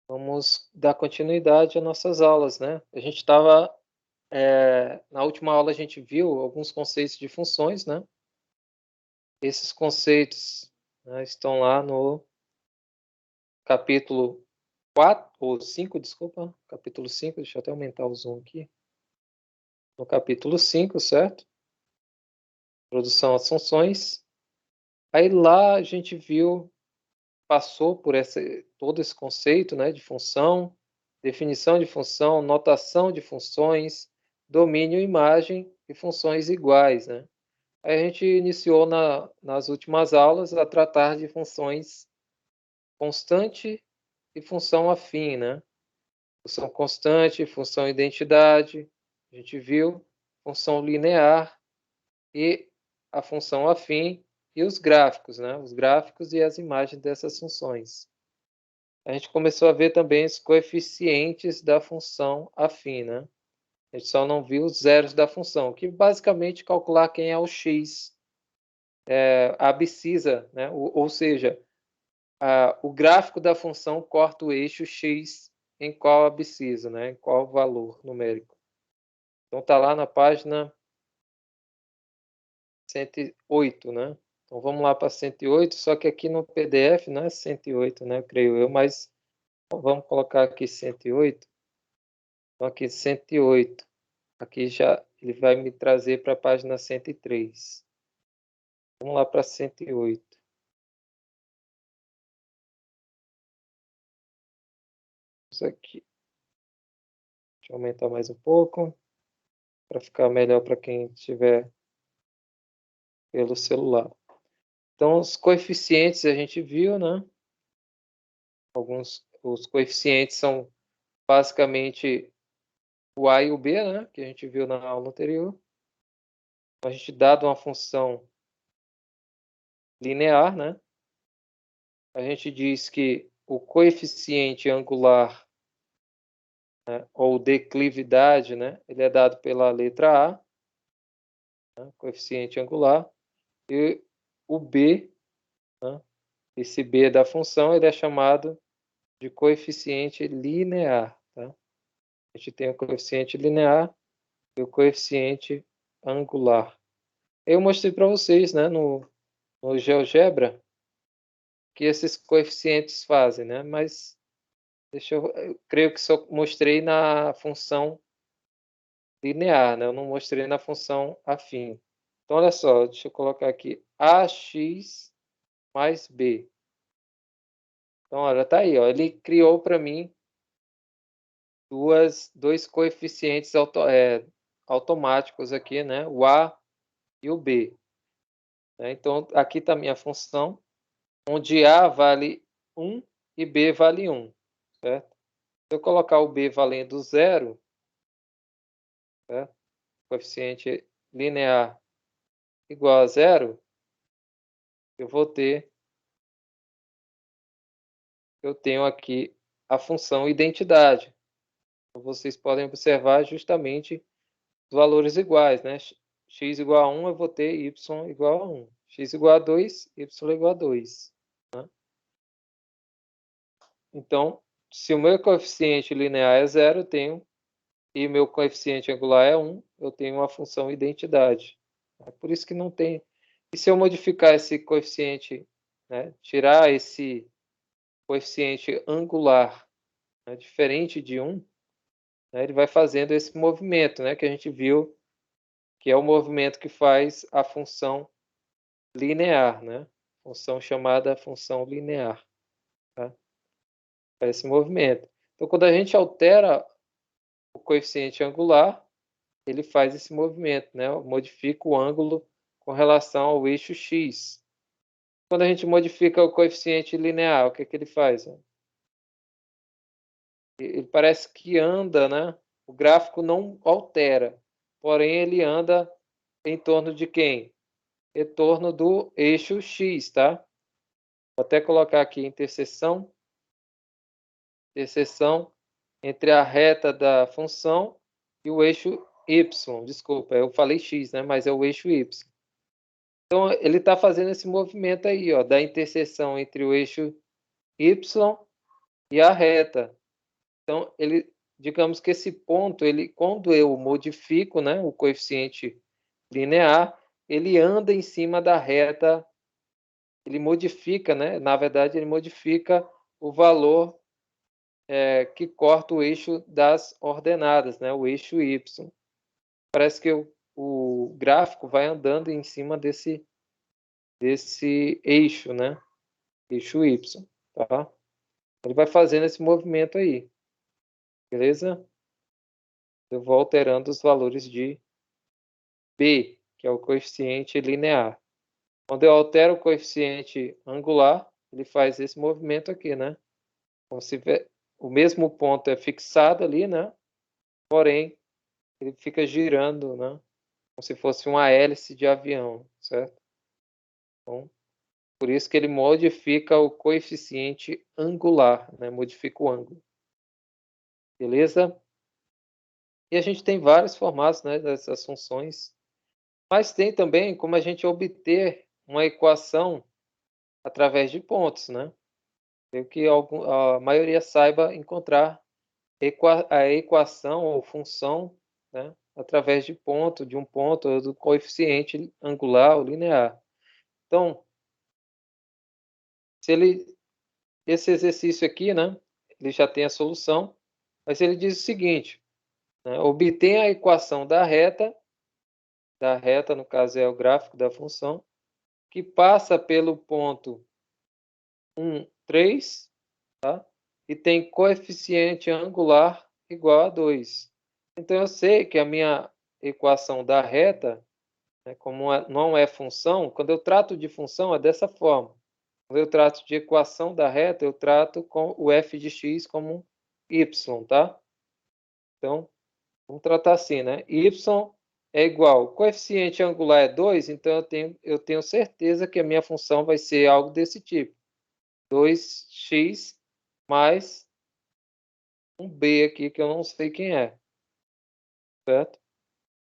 Vamos dar continuidade às nossas aulas, né? A gente estava, na última aula a gente viu alguns conceitos de funções, né? Esses conceitos, né, estão lá no capítulo 4, ou 5, desculpa, capítulo 5, deixa eu até aumentar o zoom aqui. No capítulo 5, certo? Introdução às funções. Aí lá a gente viu, passou por todo esse conceito, né, de função, definição de função, notação de funções, domínio, imagem e funções iguais, né? Aí a gente iniciou nas últimas aulas a tratar de funções constante e função afim, né? Função constante, função identidade, a gente viu, função linear e a função afim e os gráficos, né? Os gráficos e as imagens dessas funções. A gente começou a ver também os coeficientes da função afim, né? A gente só não viu os zeros da função, que basicamente calcular quem é o x, a abscissa, né? Ou seja, o gráfico da função corta o eixo x em qual abscissa, né? Em qual valor numérico. Então está lá na página 108, né? Então vamos lá para 108, só que aqui no PDF não é 108, né? Creio eu, mas vamos colocar aqui 108. Então aqui 108. Aqui já ele vai me trazer para a página 103. Vamos lá para 108. Isso aqui. Deixa eu aumentar mais um pouco para ficar melhor para quem estiver pelo celular. Então, os coeficientes a gente viu, né? Os coeficientes são basicamente o A e o B, né? Que a gente viu na aula anterior. A gente dado uma função linear, né? A gente diz que o coeficiente angular, né, ou declividade, né? Ele é dado pela letra A, né, coeficiente angular, e o B, né? Esse B da função, ele é chamado de coeficiente linear, tá? A gente tem o coeficiente linear e o coeficiente angular. Eu mostrei para vocês, né, no GeoGebra, que esses coeficientes fazem, né? Mas eu creio que só mostrei na função linear, né? Eu não mostrei na função afim. Então, olha só, deixa eu colocar aqui AX mais B. Então, olha, tá aí, ó. Ele criou para mim dois coeficientes automáticos aqui, né? O A e o B. Né? Então, aqui está a minha função, onde A vale 1 e B vale 1, certo? Se eu colocar o B valendo 0, certo? Coeficiente linear igual a 0, eu tenho aqui a função identidade. Então, vocês podem observar justamente os valores iguais, né? X igual a 1, eu vou ter y igual a 1. X igual a 2, y igual a 2. Né? Então, se o meu coeficiente linear é 0, eu tenho, e meu coeficiente angular é 1, eu tenho uma função identidade. É por isso que não tem. E se eu modificar esse coeficiente, né, tirar esse coeficiente angular, né, diferente de 1, né, ele vai fazendo esse movimento, né, que a gente viu, que é o movimento que faz a função linear, né? Função chamada função linear, tá? Faz esse movimento. Então, quando a gente altera o coeficiente angular, ele faz esse movimento, né? Modifica o ângulo com relação ao eixo x. Quando a gente modifica o coeficiente linear, o que que ele faz? Ele parece que anda, né? O gráfico não altera, porém ele anda em torno de quem? Em torno do eixo x, tá? Vou até colocar aqui interseção entre a reta da função e o eixo y. Desculpa, eu falei x, né? Mas é o eixo y. Então, ele está fazendo esse movimento aí, ó, da interseção entre o eixo y e a reta. Então, digamos que esse ponto, quando eu modifico, né, o coeficiente linear, ele anda em cima da reta, ele modifica, né, na verdade, ele modifica o valor que corta o eixo das ordenadas, né, o eixo Y. Parece que o gráfico vai andando em cima desse eixo, né, eixo Y, tá? Ele vai fazendo esse movimento aí, beleza? Eu vou alterando os valores de B, que é o coeficiente linear. Quando eu altero o coeficiente angular, ele faz esse movimento aqui, né? Como se o mesmo ponto é fixado ali, né? Porém, ele fica girando, né? Como se fosse uma hélice de avião, certo? Então, por isso que ele modifica o coeficiente angular, né? Modifica o ângulo. Beleza? E a gente tem vários formatos, né, dessas funções. Mas tem também como a gente obter uma equação através de pontos, né? Creio que a maioria saiba encontrar a equação ou função, né, através de um ponto ou do coeficiente angular ou linear. Então, esse exercício aqui, né, ele já tem a solução, mas ele diz o seguinte, né, obtenha a equação da reta, no caso é o gráfico da função, que passa pelo ponto 1, 3, tá? E tem coeficiente angular igual a 2. Então, eu sei que a minha equação da reta, né, como não é função, quando eu trato de função é dessa forma. Quando eu trato de equação da reta, eu trato com o f de x como y, tá? Então, vamos tratar assim, né? Y é igual, coeficiente angular é 2, então eu tenho certeza que a minha função vai ser algo desse tipo. 2x mais um b aqui, que eu não sei quem é, certo?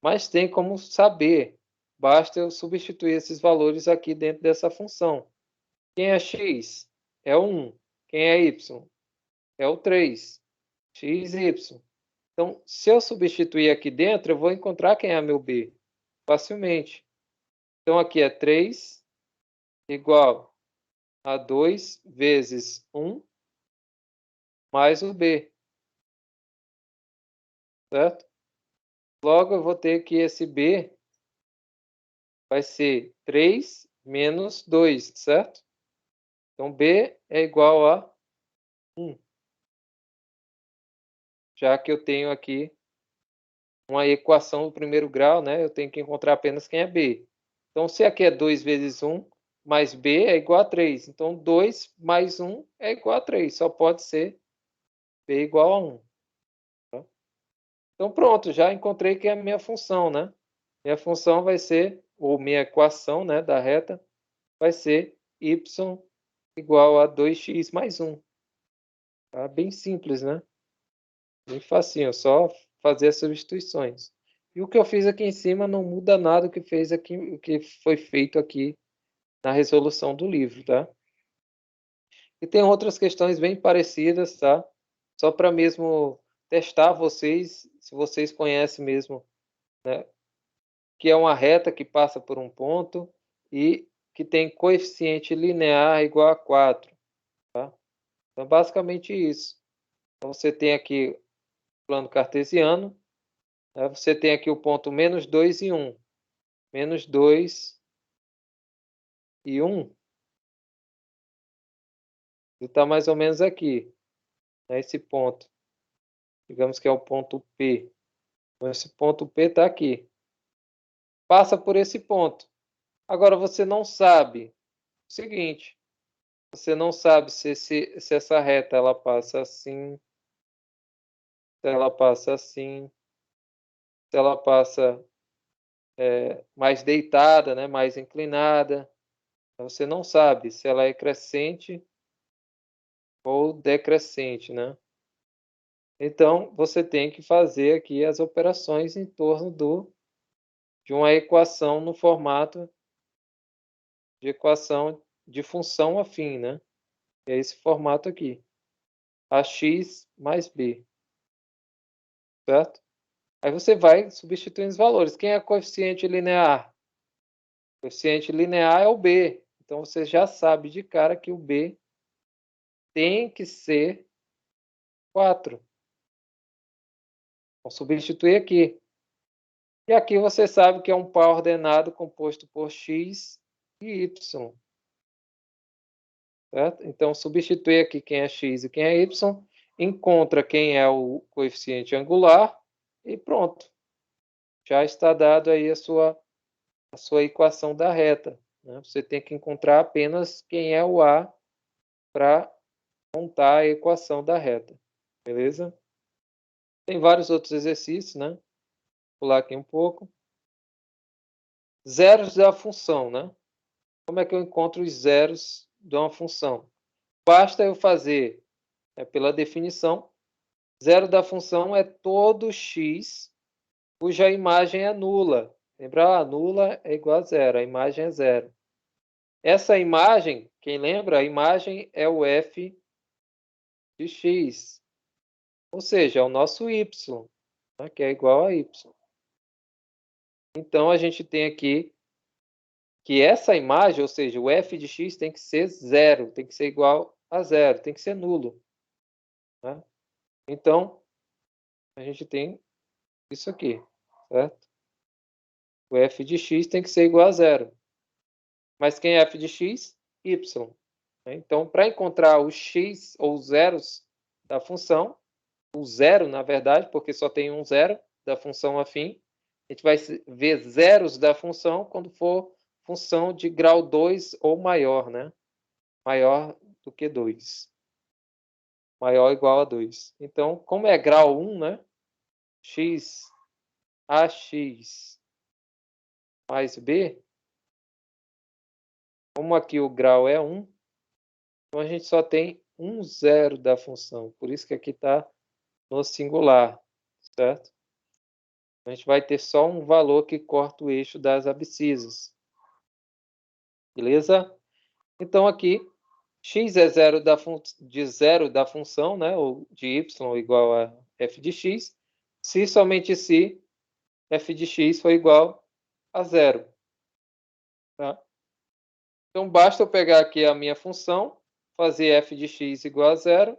Mas tem como saber. Basta eu substituir esses valores aqui dentro dessa função. Quem é x? É o 1. Quem é y? É o 3. X, y. Então, se eu substituir aqui dentro, eu vou encontrar quem é meu b facilmente. Então, aqui é 3 igual a 2 vezes 1 mais o b, certo? Logo, eu vou ter que esse b vai ser 3 menos 2, certo? Então, b é igual a 1, já que eu tenho aqui uma equação do primeiro grau, né? Eu tenho que encontrar apenas quem é b. Então, se aqui é 2 vezes 1 mais b é igual a 3. Então, 2 mais 1 é igual a 3. Só pode ser b igual a 1. Tá? Então, pronto, já encontrei que é a minha função, né? Minha função vai ser, ou minha equação, né, da reta, vai ser y igual a 2x mais 1. Tá? Bem simples, né? Bem facinho, só fazer as substituições. E o que eu fiz aqui em cima não muda nada o que foi feito aqui na resolução do livro, tá? E tem outras questões bem parecidas, tá? Só para mesmo testar vocês, se vocês conhecem mesmo, né? Que é uma reta que passa por um ponto e que tem coeficiente linear igual a 4, tá? Então, basicamente isso. Então, você tem aqui o plano cartesiano, né? Você tem aqui o ponto menos 2 e 1. Menos 2 e 1. Ele está mais ou menos aqui, nesse ponto. Digamos que é o ponto P. Então, esse ponto P está aqui. Passa por esse ponto. Agora, você não sabe o seguinte. Você não sabe se essa reta ela passa assim, se ela passa assim, se ela passa mais deitada, né, mais inclinada. Então, você não sabe se ela é crescente ou decrescente, né? Então, você tem que fazer aqui as operações em torno de uma equação no formato de equação de função afim, né? É esse formato aqui. ax mais b, certo? Aí você vai substituindo os valores. Quem é coeficiente linear? O coeficiente linear é o b. Então, você já sabe de cara que o b tem que ser 4. Vou substituir aqui. E aqui você sabe que é um par ordenado composto por x e y. Certo? Então, substituir aqui quem é x e quem é y, encontra quem é o coeficiente angular e pronto. Já está dado aí a sua equação da reta. Né? Você tem que encontrar apenas quem é o a para montar a equação da reta. Beleza? Tem vários outros exercícios, né? Vou pular aqui um pouco. Zeros da função, né? Como é que eu encontro os zeros de uma função? Basta eu fazer, pela definição, zero da função é todo x cuja imagem é nula. Lembra? Nula é igual a zero, a imagem é zero. Essa imagem, quem lembra, a imagem é o f de x. Ou seja, é o nosso y, né, que é igual a y. Então, a gente tem aqui que essa imagem, ou seja, o f de x tem que ser zero, tem que ser igual a zero, tem que ser nulo. Né? Então, a gente tem isso aqui, certo? O f de x tem que ser igual a zero. Mas quem é f de x? Y. Então, para encontrar o x ou os zeros da função, o zero, na verdade, porque só tem um zero da função afim, a gente vai ver zeros da função quando for função de grau 2 ou maior, né? Maior do que 2. Maior ou igual a 2. Então, como é grau 1, né? X, ax mais b, como aqui o grau é 1, então a gente só tem um zero da função. Por isso que aqui está no singular, certo? A gente vai ter só um valor que corta o eixo das abscisas. Beleza? Então, aqui, x é zero de zero da função, né? Ou de y igual a f de x, se somente se f de x for igual a zero. Tá? Então, basta eu pegar aqui a minha função, fazer f de x igual a zero,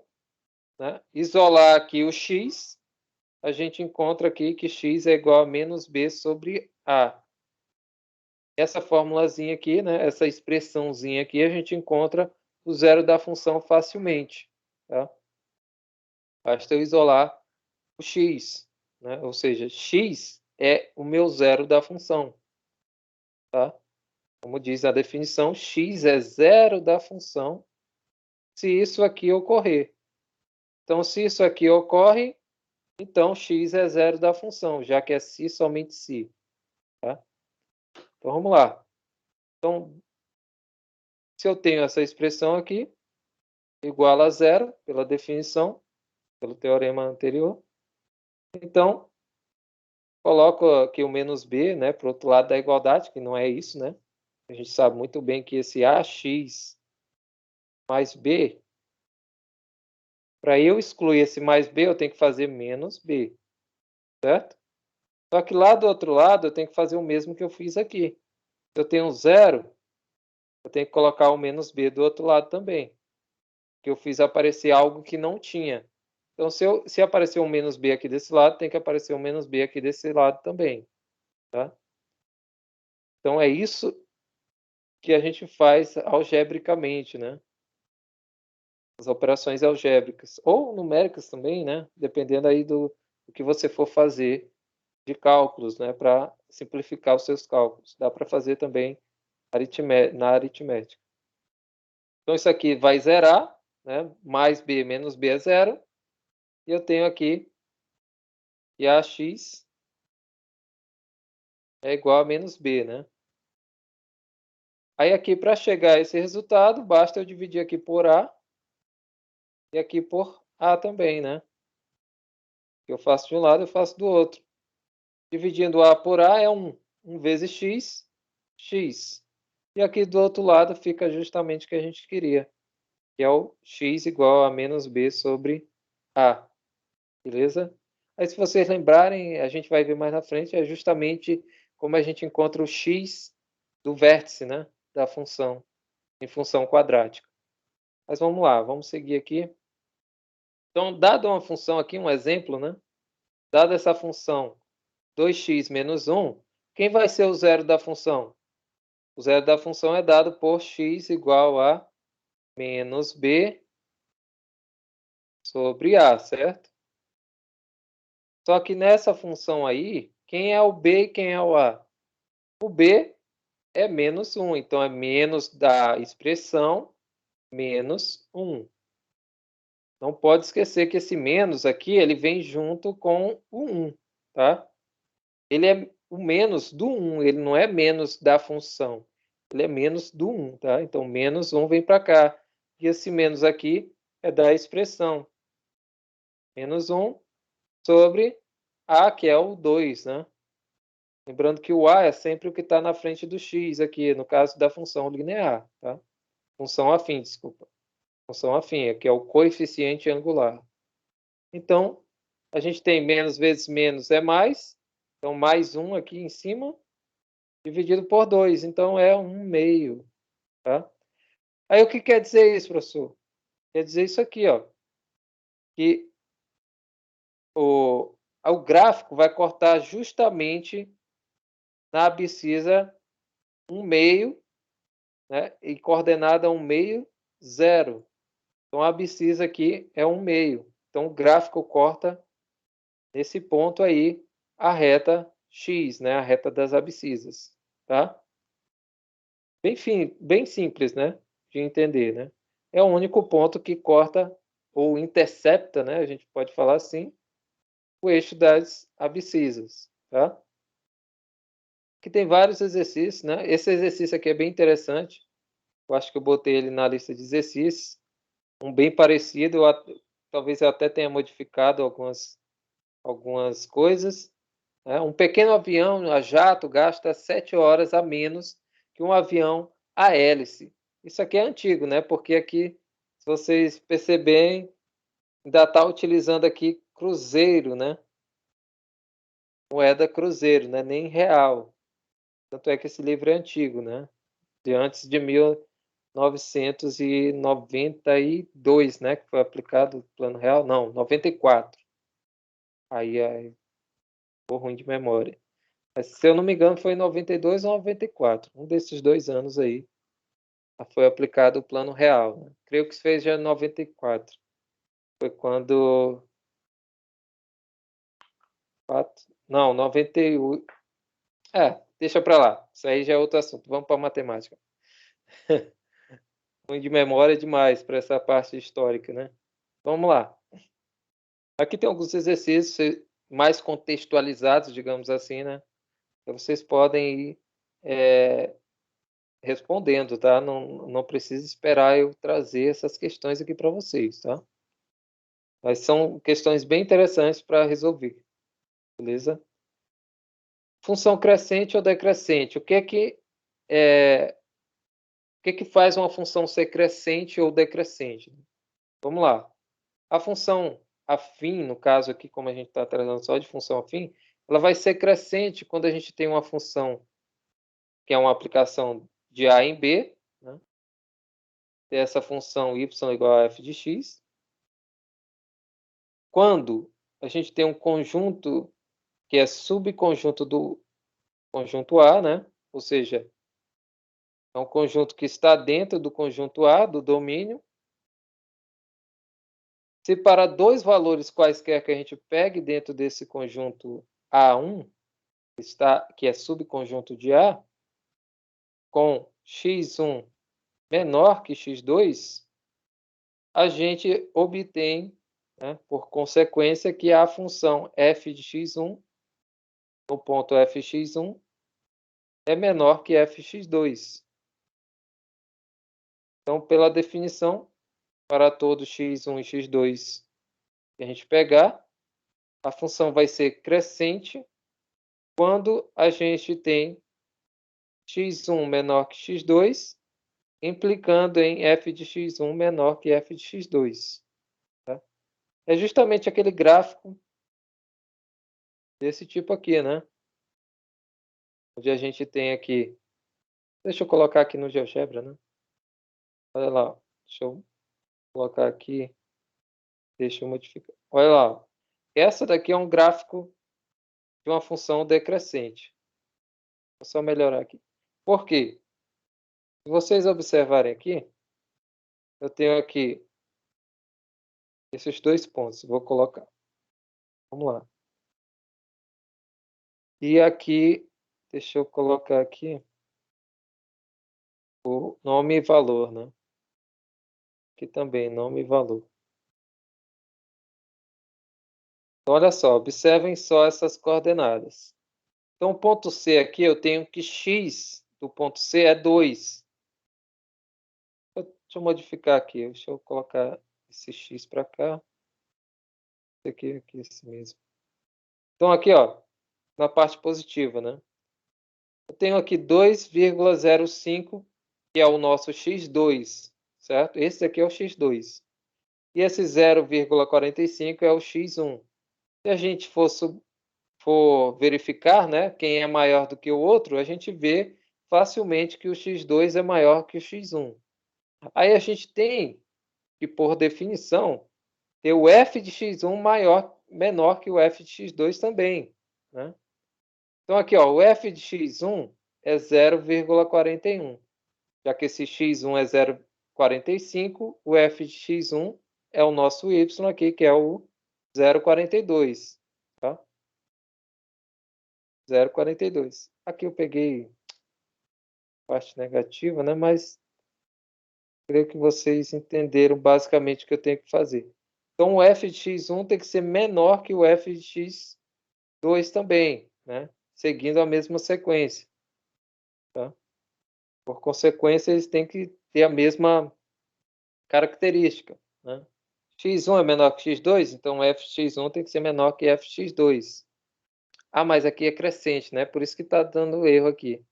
né? Isolar aqui o x, a gente encontra aqui que x é igual a menos b sobre a. Essa formulazinha aqui, né, essa expressãozinha aqui, a gente encontra o zero da função facilmente. Tá? Basta eu isolar o x, né? Ou seja, x é o meu zero da função. Tá? Como diz a definição, x é zero da função se isso aqui ocorrer. Então, se isso aqui ocorre, então x é zero da função, já que é se somente se. Tá? Então, vamos lá. Então, se eu tenho essa expressão aqui, igual a zero, pela definição, pelo teorema anterior, então, coloco aqui o menos b, né, para o outro lado da igualdade, que não é isso, né? A gente sabe muito bem que esse ax mais b, para eu excluir esse mais b, eu tenho que fazer menos b, certo? Só que lá do outro lado, eu tenho que fazer o mesmo que eu fiz aqui. Se eu tenho um zero, eu tenho que colocar o menos b do outro lado também. Que eu fiz aparecer algo que não tinha. Então, se aparecer um menos b aqui desse lado, tem que aparecer um menos b aqui desse lado também. Tá? Então, é isso que a gente faz algebricamente, né? As operações algébricas. Ou numéricas também, né? Dependendo aí do que você for fazer de cálculos, né? Para simplificar os seus cálculos. Dá para fazer também na aritmética. Então, isso aqui vai zerar, né? Mais b menos b é zero. E eu tenho aqui que ax é igual a menos b, né? Aí aqui, para chegar a esse resultado, basta eu dividir aqui por a e aqui por a também, né? Eu faço de um lado, eu faço do outro. Dividindo a por a é 1. 1 vezes x, x. E aqui do outro lado fica justamente o que a gente queria. que é o x igual a menos b sobre a. Beleza? Aí, se vocês lembrarem, a gente vai ver mais na frente, é justamente como a gente encontra o x do vértice, né, da função, em função quadrática. Mas vamos lá, vamos seguir aqui. Então, dado uma função aqui, um exemplo, né? Dada essa função 2x menos 1, quem vai ser o zero da função? O zero da função é dado por x igual a menos b sobre a, certo? Só que nessa função aí, quem é o b e quem é o a? O b é menos 1, então é menos da expressão menos 1. Não pode esquecer que esse menos aqui, ele vem junto com o 1, tá? Ele é o menos do 1, ele não é menos da função. Ele é menos do 1, tá? Então, menos 1 vem para cá. E esse menos aqui é da expressão. Menos 1 sobre a, que é o 2, né? Lembrando que o a é sempre o que está na frente do x aqui, no caso da função linear, tá? Função afim, desculpa. Função afim, que é o coeficiente angular. Então, a gente tem menos vezes menos é mais. Então, mais 1 aqui em cima, dividido por 2. Então, é 1 meio. Tá? Aí, o que quer dizer isso, professor? Quer dizer isso aqui, ó, que o gráfico vai cortar justamente na abscissa 1 meio, né? E coordenada 1 meio, 0. Então, a abscissa aqui é 1 meio. Então, o gráfico corta nesse ponto aí a reta x, né? A reta das abscissas, tá? Bem simples, né? De entender, né? É o único ponto que corta ou intercepta, né? A gente pode falar assim, o eixo das abscissas, tá? Que tem vários exercícios, né? Esse exercício aqui é bem interessante. Eu acho que eu botei ele na lista de exercícios. Um bem parecido, talvez eu até tenha modificado algumas coisas. Né? Um pequeno avião a jato gasta 7 horas a menos que um avião a hélice. Isso aqui é antigo, né? Porque aqui, se vocês perceberem, ainda está utilizando aqui cruzeiro, né? Moeda cruzeiro, né? Nem real. Tanto é que esse livro é antigo, né? De antes de 1992, né? Que foi aplicado o Plano Real. Não, 94. Aí ficou ruim de memória. Mas, se eu não me engano, foi em 92 ou 94. Um desses 2 anos aí foi aplicado o Plano Real. Né? Creio que fez já em 94. Foi quando... Não, 98. Deixa para lá. Isso aí já é outro assunto. Vamos para a matemática. Ruim de memória demais para essa parte histórica, né? Vamos lá. Aqui tem alguns exercícios mais contextualizados, digamos assim, né? Então, vocês podem ir respondendo, tá? Não precisa esperar eu trazer essas questões aqui para vocês, tá? Mas são questões bem interessantes para resolver, beleza? Função crescente ou decrescente. O que que faz uma função ser crescente ou decrescente? Vamos lá. A função afim, no caso aqui, como a gente está tratando só de função afim, ela vai ser crescente quando a gente tem uma função que é uma aplicação de A em B, né? Essa função y igual a f de x. Quando a gente tem um conjunto que é subconjunto do conjunto A, né? Ou seja, é um conjunto que está dentro do conjunto A, do domínio. Se para 2 valores quaisquer que a gente pegue dentro desse conjunto A1, que é subconjunto de A, com x1 menor que x2, a gente obtém, né, por consequência, que a função f de x1, no ponto fx1, é menor que fx2. Então, pela definição, para todo x1 e x2 que a gente pegar, a função vai ser crescente quando a gente tem x1 menor que x2 implicando em f de x1 menor que f de x2. Tá? É justamente aquele gráfico desse tipo aqui, né? Onde a gente tem aqui... Deixa eu colocar aqui no GeoGebra, né? Olha lá. Deixa eu colocar aqui. Deixa eu modificar. Olha lá. Essa daqui é um gráfico de uma função decrescente. Vou só melhorar aqui. Por quê? Se vocês observarem aqui, eu tenho aqui esses 2 pontos. Vou colocar. Vamos lá. E aqui, deixa eu colocar aqui o nome e valor, né? Aqui também, nome e valor. Então, olha só, observem só essas coordenadas. Então, o ponto C aqui, eu tenho que x do ponto C é 2. Deixa eu modificar aqui. Deixa eu colocar esse x para cá. Esse aqui, esse mesmo. Então, aqui, ó, na parte positiva, né? Eu tenho aqui 2,05, que é o nosso x2, certo? Esse aqui é o x2. E esse 0,45 é o x1. Se a gente for verificar, né, quem é maior do que o outro, a gente vê facilmente que o x2 é maior que o x1. Aí a gente tem que, por definição, ter o f de x1 menor que o f de x2 também. Né? Então, aqui, ó, o f de x1 é 0,41. Já que esse x1 é 0,45, o f de x1 é o nosso y aqui, que é o 0,42. Tá? 0,42. Aqui eu peguei parte negativa, né? Mas creio que vocês entenderam basicamente o que eu tenho que fazer. Então, o f de x1 tem que ser menor que o f de x2 também, né? Seguindo a mesma sequência. Tá? Por consequência, eles têm que ter a mesma característica. Né? x1 é menor que x2, então f de x1 tem que ser menor que f de x2. Ah, mas aqui é crescente, né? Por isso que está dando erro aqui.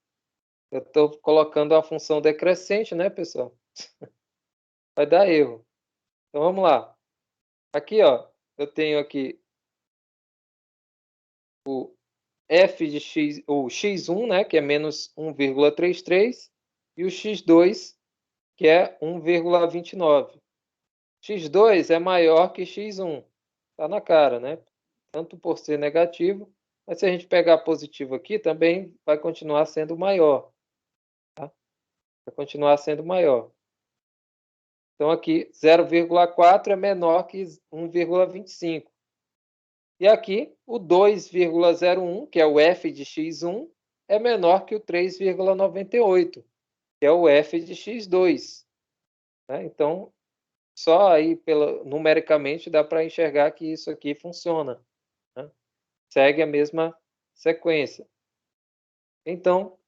Eu estou colocando a função decrescente, né, pessoal? Vai dar erro. Então, vamos lá. Aqui, ó, eu tenho aqui o f de x, o x1, né, que é menos 1,33, e o x2, que é 1,29. x2 é maior que x1. Está na cara, né? Tanto por ser negativo, mas se a gente pegar positivo aqui, também vai continuar sendo maior. Tá? Vai continuar sendo maior. Então, aqui, 0,4 é menor que 1,25. E aqui, o 2,01, que é o f de x1, é menor que o 3,98, que é o f de x2. Né? Então, só aí, numericamente, dá para enxergar que isso aqui funciona. Né? Segue a mesma sequência. Então,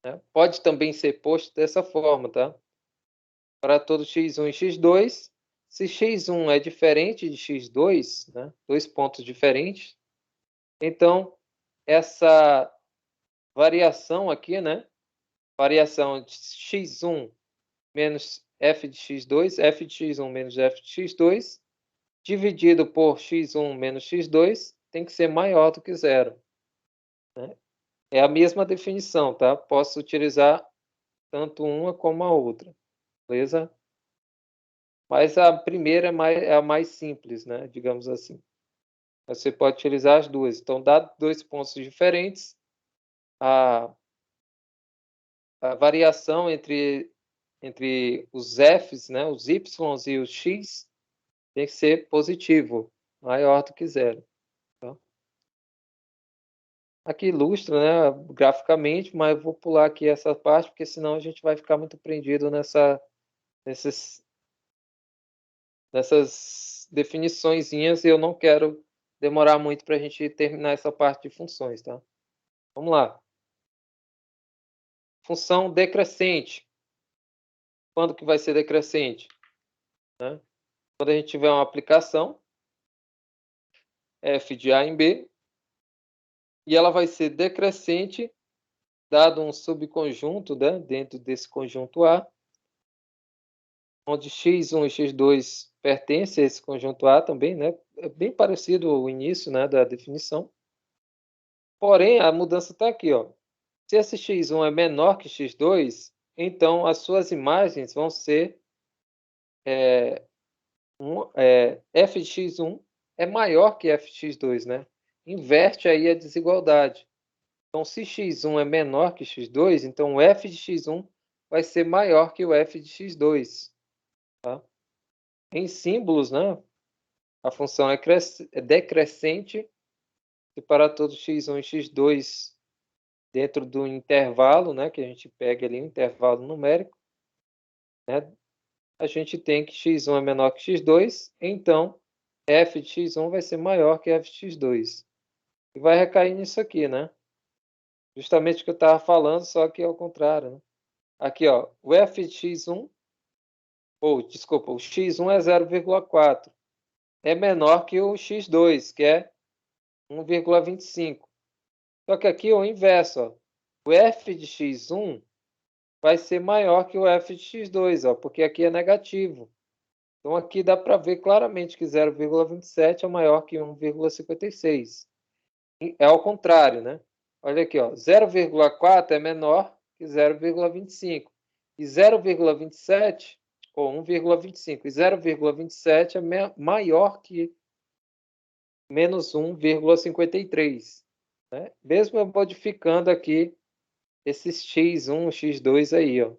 né, pode também ser posto dessa forma, tá? Para todo x1 e x2, se x1 é diferente de x2, né, 2 pontos diferentes, então essa variação aqui, né, variação de x1 menos f de x2, f de x1 menos f de x2, dividido por x1 menos x2, tem que ser maior do que zero. Né? É a mesma definição, tá? Posso utilizar tanto uma como a outra, beleza? Mas a primeira é a mais simples, né? Digamos assim. Você pode utilizar as duas. Então, dá 2 pontos diferentes, a variação entre os f's, né? Os y's e os x, tem que ser positivo, maior do que zero. Tá? Aqui ilustra, né, graficamente, mas eu vou pular aqui essa parte, porque senão a gente vai ficar muito prendido nessas definiçõezinhas e eu não quero demorar muito para a gente terminar essa parte de funções, tá? Vamos lá. Função decrescente. Quando que vai ser decrescente? Né? Quando a gente tiver uma aplicação f de a em b e ela vai ser decrescente dado um subconjunto, né, dentro desse conjunto A, onde x1 e x2 pertencem a esse conjunto A também, né? É bem parecido ao início, né, da definição. Porém, a mudança está aqui, ó. Se esse x1 é menor que x2, então as suas imagens vão ser f de x1 é maior que f de x2, né? Inverte aí a desigualdade. Então, se x1 é menor que x2, então o f de x1 vai ser maior que o f de x2. Tá? Em símbolos, né, a função é decrescente se para todo x1 e x2 dentro do intervalo, né, que a gente pega ali um intervalo numérico, né, a gente tem que x1 é menor que x2, então f de x1 vai ser maior que f de x2. E vai recair nisso aqui, né? Justamente o que eu estava falando, só que ao contrário, né? Aqui, ó, o f de x1, desculpa, o x1 é 0,4. É menor que o x2, que é 1,25. Só que aqui é o inverso, ó. O f de x1 vai ser maior que o f de x2, ó, porque aqui é negativo. Então, aqui dá para ver claramente que 0,27 é maior que 1,56. É ao contrário, né? Olha aqui, ó, 0,4 é menor que 0,25. E 0,27, ou 1,25, e 0,27 é maior que menos 1,53. Né? Mesmo eu modificando aqui esses x1, x2 aí, ó,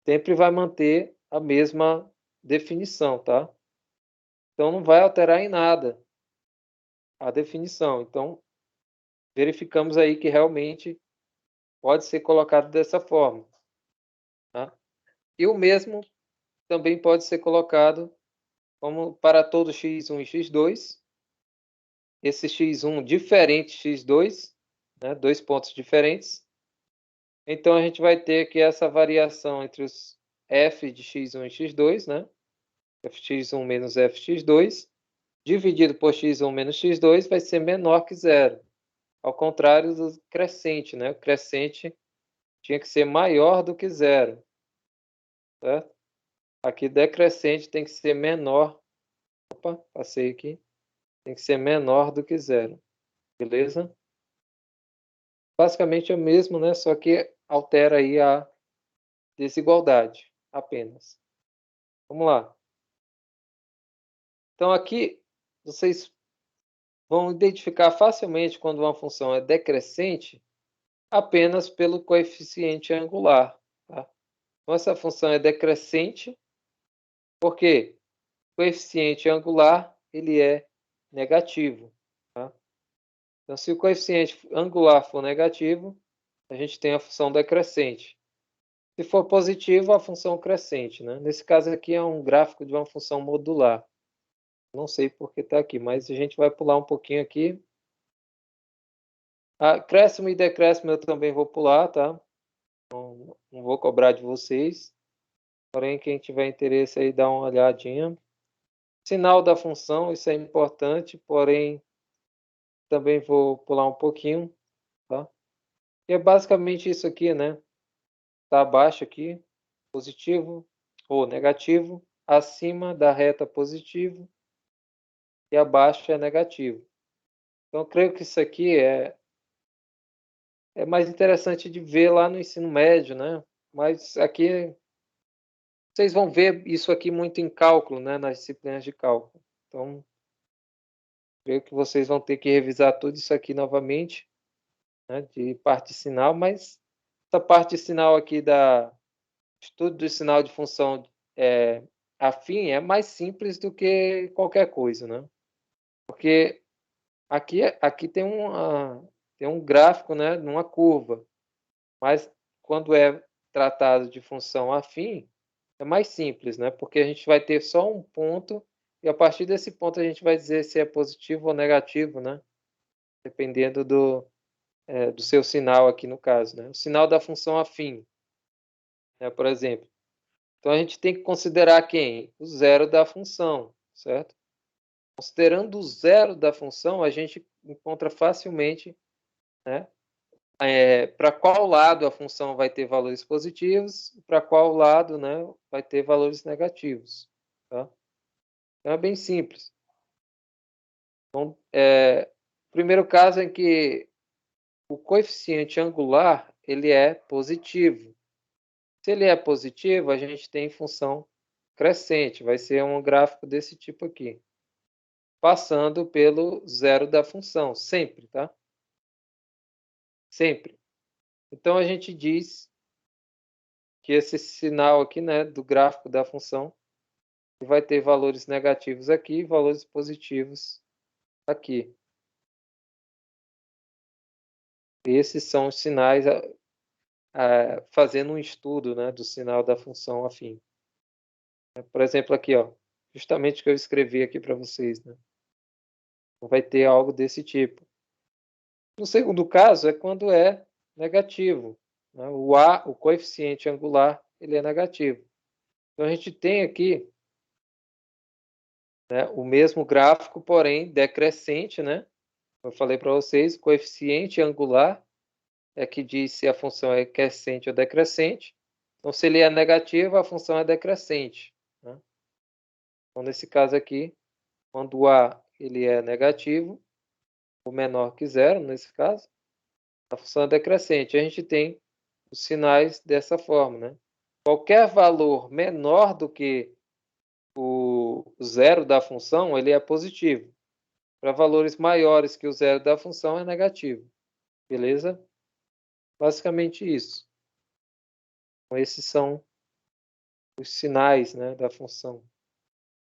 sempre vai manter a mesma definição, tá? Então, não vai alterar em nada a definição. Então, verificamos aí que realmente pode ser colocado dessa forma. Tá? E o mesmo também pode ser colocado como para todo x1 e x2. Esse x1 diferente x2, né, dois pontos diferentes. Então, a gente vai ter que essa variação entre os f de x1 e x2, né? fx1 menos fx2, dividido por x1 menos x2, vai ser menor que zero. Ao contrário do crescente, né? O crescente tinha que ser maior do que zero. Certo? Aqui, decrescente tem que ser menor. Opa, passei aqui. Tem que ser menor do que zero. Beleza? Basicamente é o mesmo, né? Só que altera aí a desigualdade apenas. Vamos lá. Então, aqui, vocês vão identificar facilmente quando uma função é decrescente apenas pelo coeficiente angular. Tá? Então, essa função é decrescente porque o coeficiente angular ele é negativo. Tá? Então, se o coeficiente angular for negativo, a gente tem a função decrescente. Se for positivo, a função crescente. Né? Nesse caso aqui é um gráfico de uma função modular. Não sei por que está aqui, mas a gente vai pular um pouquinho aqui. Acréscimo e decréscimo eu também vou pular, tá? Não vou cobrar de vocês. Porém, quem tiver interesse aí, dá uma olhadinha. Sinal da função, isso é importante, porém, também vou pular um pouquinho, tá? E é basicamente isso aqui, né? Está abaixo aqui, positivo ou negativo, acima da reta positivo e abaixo é negativo. Então, eu creio que isso aqui é mais interessante de ver lá no ensino médio, né? Mas aqui vocês vão ver isso aqui muito em cálculo, né? Nas disciplinas de cálculo. Então, creio que vocês vão ter que revisar tudo isso aqui novamente, né? De parte de sinal, mas essa parte de sinal aqui da estudo do sinal de função afim é mais simples do que qualquer coisa, né? Porque aqui tem um gráfico, né? Numa curva. Mas quando é tratado de função afim, é mais simples, né? Porque a gente vai ter só um ponto e a partir desse ponto a gente vai dizer se é positivo ou negativo, né? Dependendo do seu sinal aqui no caso, né? O sinal da função afim, né? Por exemplo. Então a gente tem que considerar quem? O zero da função, certo? Considerando o zero da função, a gente encontra facilmente, né, para qual lado a função vai ter valores positivos, para qual lado, né, vai ter valores negativos. Tá? Então é bem simples. Então, o primeiro caso é que o coeficiente angular ele é positivo. Se ele é positivo, a gente tem função crescente, vai ser um gráfico desse tipo aqui, passando pelo zero da função, sempre, tá? Sempre. Então a gente diz que esse sinal aqui, né, do gráfico da função, vai ter valores negativos aqui e valores positivos aqui. Esses são os sinais fazendo um estudo, né, do sinal da função afim. Por exemplo, aqui, ó, justamente o que eu escrevi aqui para vocês, né? Vai ter algo desse tipo. No segundo caso, é quando é negativo. Né? O coeficiente angular, ele é negativo. Então, a gente tem aqui, né, o mesmo gráfico, porém decrescente, né? Eu falei para vocês, o coeficiente angular é que diz se a função é crescente ou decrescente. Então, se ele é negativo, a função é decrescente. Né? Então, nesse caso aqui, quando o A ele é negativo, ou menor que zero, nesse caso, a função é decrescente. A gente tem os sinais dessa forma. Né? Qualquer valor menor do que o zero da função, ele é positivo. Para valores maiores que o zero da função, é negativo. Beleza? Basicamente isso. Então, esses são os sinais, né, da função.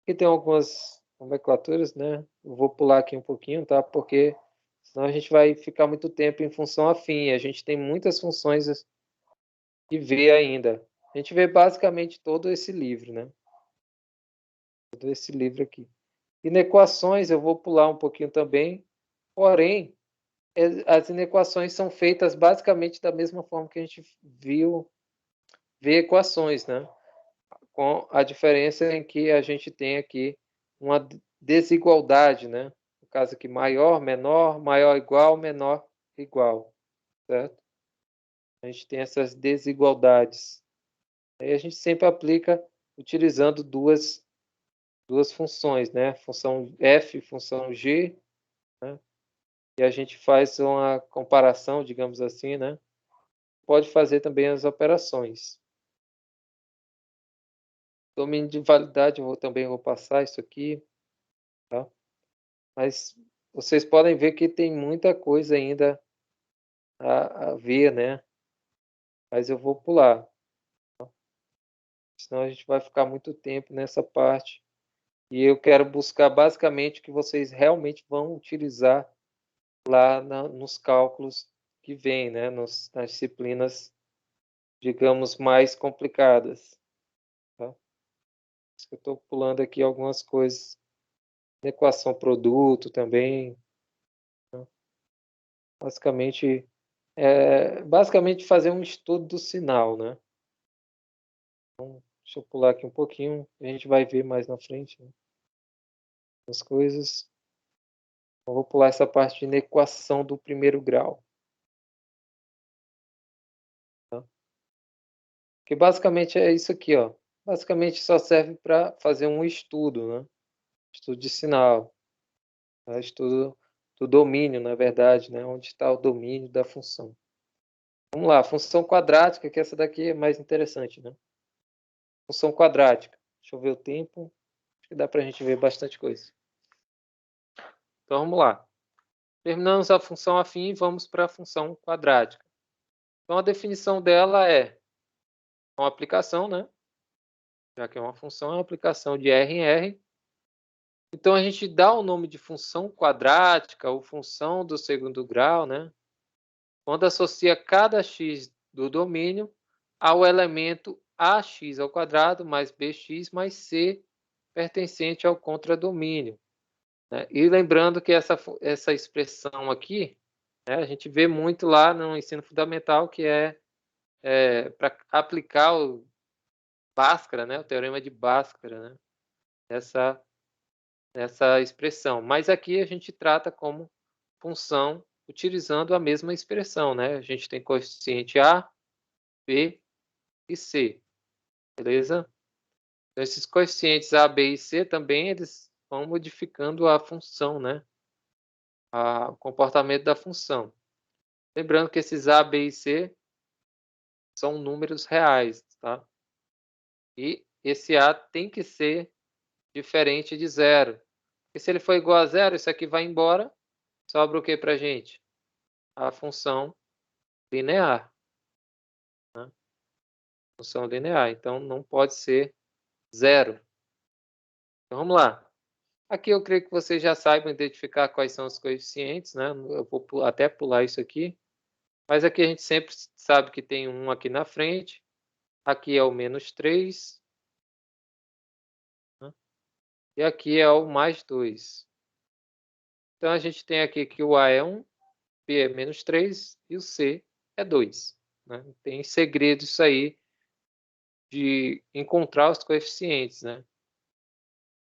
Aqui tem algumas nomenclaturas, né? Eu vou pular aqui um pouquinho, tá? Porque senão a gente vai ficar muito tempo em função afim. A gente tem muitas funções que vê ainda. A gente vê basicamente todo esse livro, né? Todo esse livro aqui. Inequações eu vou pular um pouquinho também. Porém, as inequações são feitas basicamente da mesma forma que a gente vê equações, né? Com a diferença em que a gente tem aqui uma desigualdade, né? No caso aqui, maior, menor, maior igual, menor igual, certo? A gente tem essas desigualdades. Aí a gente sempre aplica utilizando duas funções, né? Função f, função g, né? E a gente faz uma comparação, digamos assim, né? Pode fazer também as operações. Domínio de validade, também vou passar isso aqui, tá? Mas vocês podem ver que tem muita coisa ainda a ver, né? Mas eu vou pular, tá? Senão a gente vai ficar muito tempo nessa parte. E eu quero buscar basicamente o que vocês realmente vão utilizar lá nos cálculos que vêm, né? Nas disciplinas, digamos, mais complicadas. Tá? Eu estou pulando aqui algumas coisas. Equação produto também. Tá? Basicamente fazer um estudo do sinal, né? Então, deixa eu pular aqui um pouquinho, a gente vai ver mais na frente, né, as coisas. Eu vou pular essa parte de inequação do primeiro grau. Tá? Que basicamente é isso aqui, ó. Basicamente só serve para fazer um estudo, né? Estudo de sinal. Tá? Estudo do domínio, na verdade, né? Onde está o domínio da função. Vamos lá, função quadrática, que essa daqui é mais interessante, né? Função quadrática. Deixa eu ver o tempo. Acho que dá para a gente ver bastante coisa. Então, vamos lá. Terminamos a função afim e vamos para a função quadrática. Então, a definição dela é uma aplicação, né? Já que é uma função, é uma aplicação de R em R. Então, a gente dá o nome de função quadrática ou função do segundo grau, né? Quando associa cada x do domínio ao elemento ax ao quadrado mais bx mais c pertencente ao contradomínio. Né? E lembrando que essa expressão aqui, né, a gente vê muito lá no ensino fundamental, que é para aplicar o Bhaskara, né, o teorema de Bhaskara, né, essa expressão. Mas aqui a gente trata como função utilizando a mesma expressão, né? A gente tem coeficiente A, B e C, beleza? Então, esses coeficientes A, B e C também eles vão modificando a função, né? O comportamento da função. Lembrando que esses A, B e C são números reais, tá? E esse A tem que ser diferente de zero. E se ele for igual a zero, isso aqui vai embora. Sobra o que para a gente? A função linear. Né? Função linear. Então, não pode ser zero. Então, vamos lá. Aqui eu creio que vocês já saibam identificar quais são os coeficientes, né? Eu vou até pular isso aqui. Mas aqui a gente sempre sabe que tem um aqui na frente. Aqui é o menos 3. Né? E aqui é o mais 2. Então, a gente tem aqui que o A é 1, B é menos 3 e o C é 2. Né? Tem segredo isso aí de encontrar os coeficientes. Né?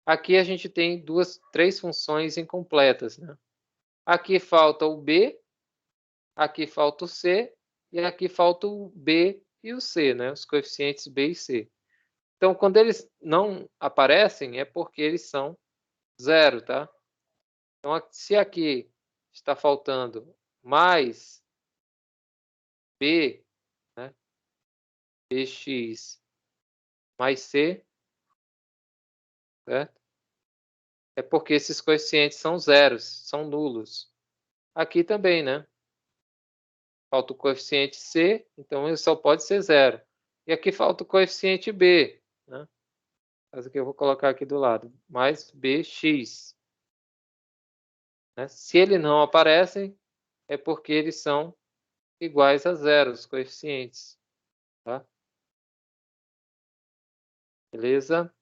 Aqui a gente tem três funções incompletas. Né? Aqui falta o B, aqui falta o C e aqui falta o B e o C, né? Os coeficientes B e C. Então, quando eles não aparecem, é porque eles são zero, tá? Então, se aqui está faltando mais B, né? Bx mais C, certo? É porque esses coeficientes são zeros, são nulos. Aqui também, né? Falta o coeficiente C, então ele só pode ser zero. E aqui falta o coeficiente B, né? Mas aqui eu vou colocar aqui do lado, mais bx. Né? Se ele não aparecem, é porque eles são iguais a zero, os coeficientes. Tá? Beleza?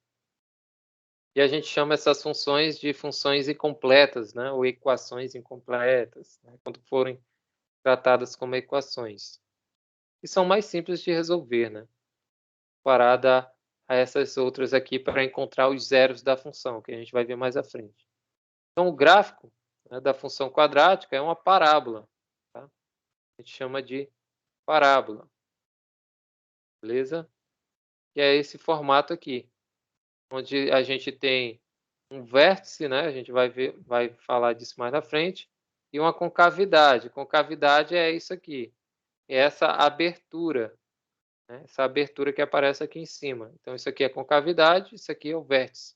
E a gente chama essas funções de funções incompletas, né? Ou equações incompletas, né? Quando forem tratadas como equações. E são mais simples de resolver, né? Comparada a essas outras aqui para encontrar os zeros da função, que a gente vai ver mais à frente. Então, o gráfico, né, da função quadrática é uma parábola. Tá? A gente chama de parábola. Beleza? Que é esse formato aqui, onde a gente tem um vértice, né? A gente vai falar disso mais na frente, e uma concavidade. Concavidade é isso aqui, é essa abertura, né? Essa abertura que aparece aqui em cima. Então, isso aqui é concavidade, isso aqui é o vértice.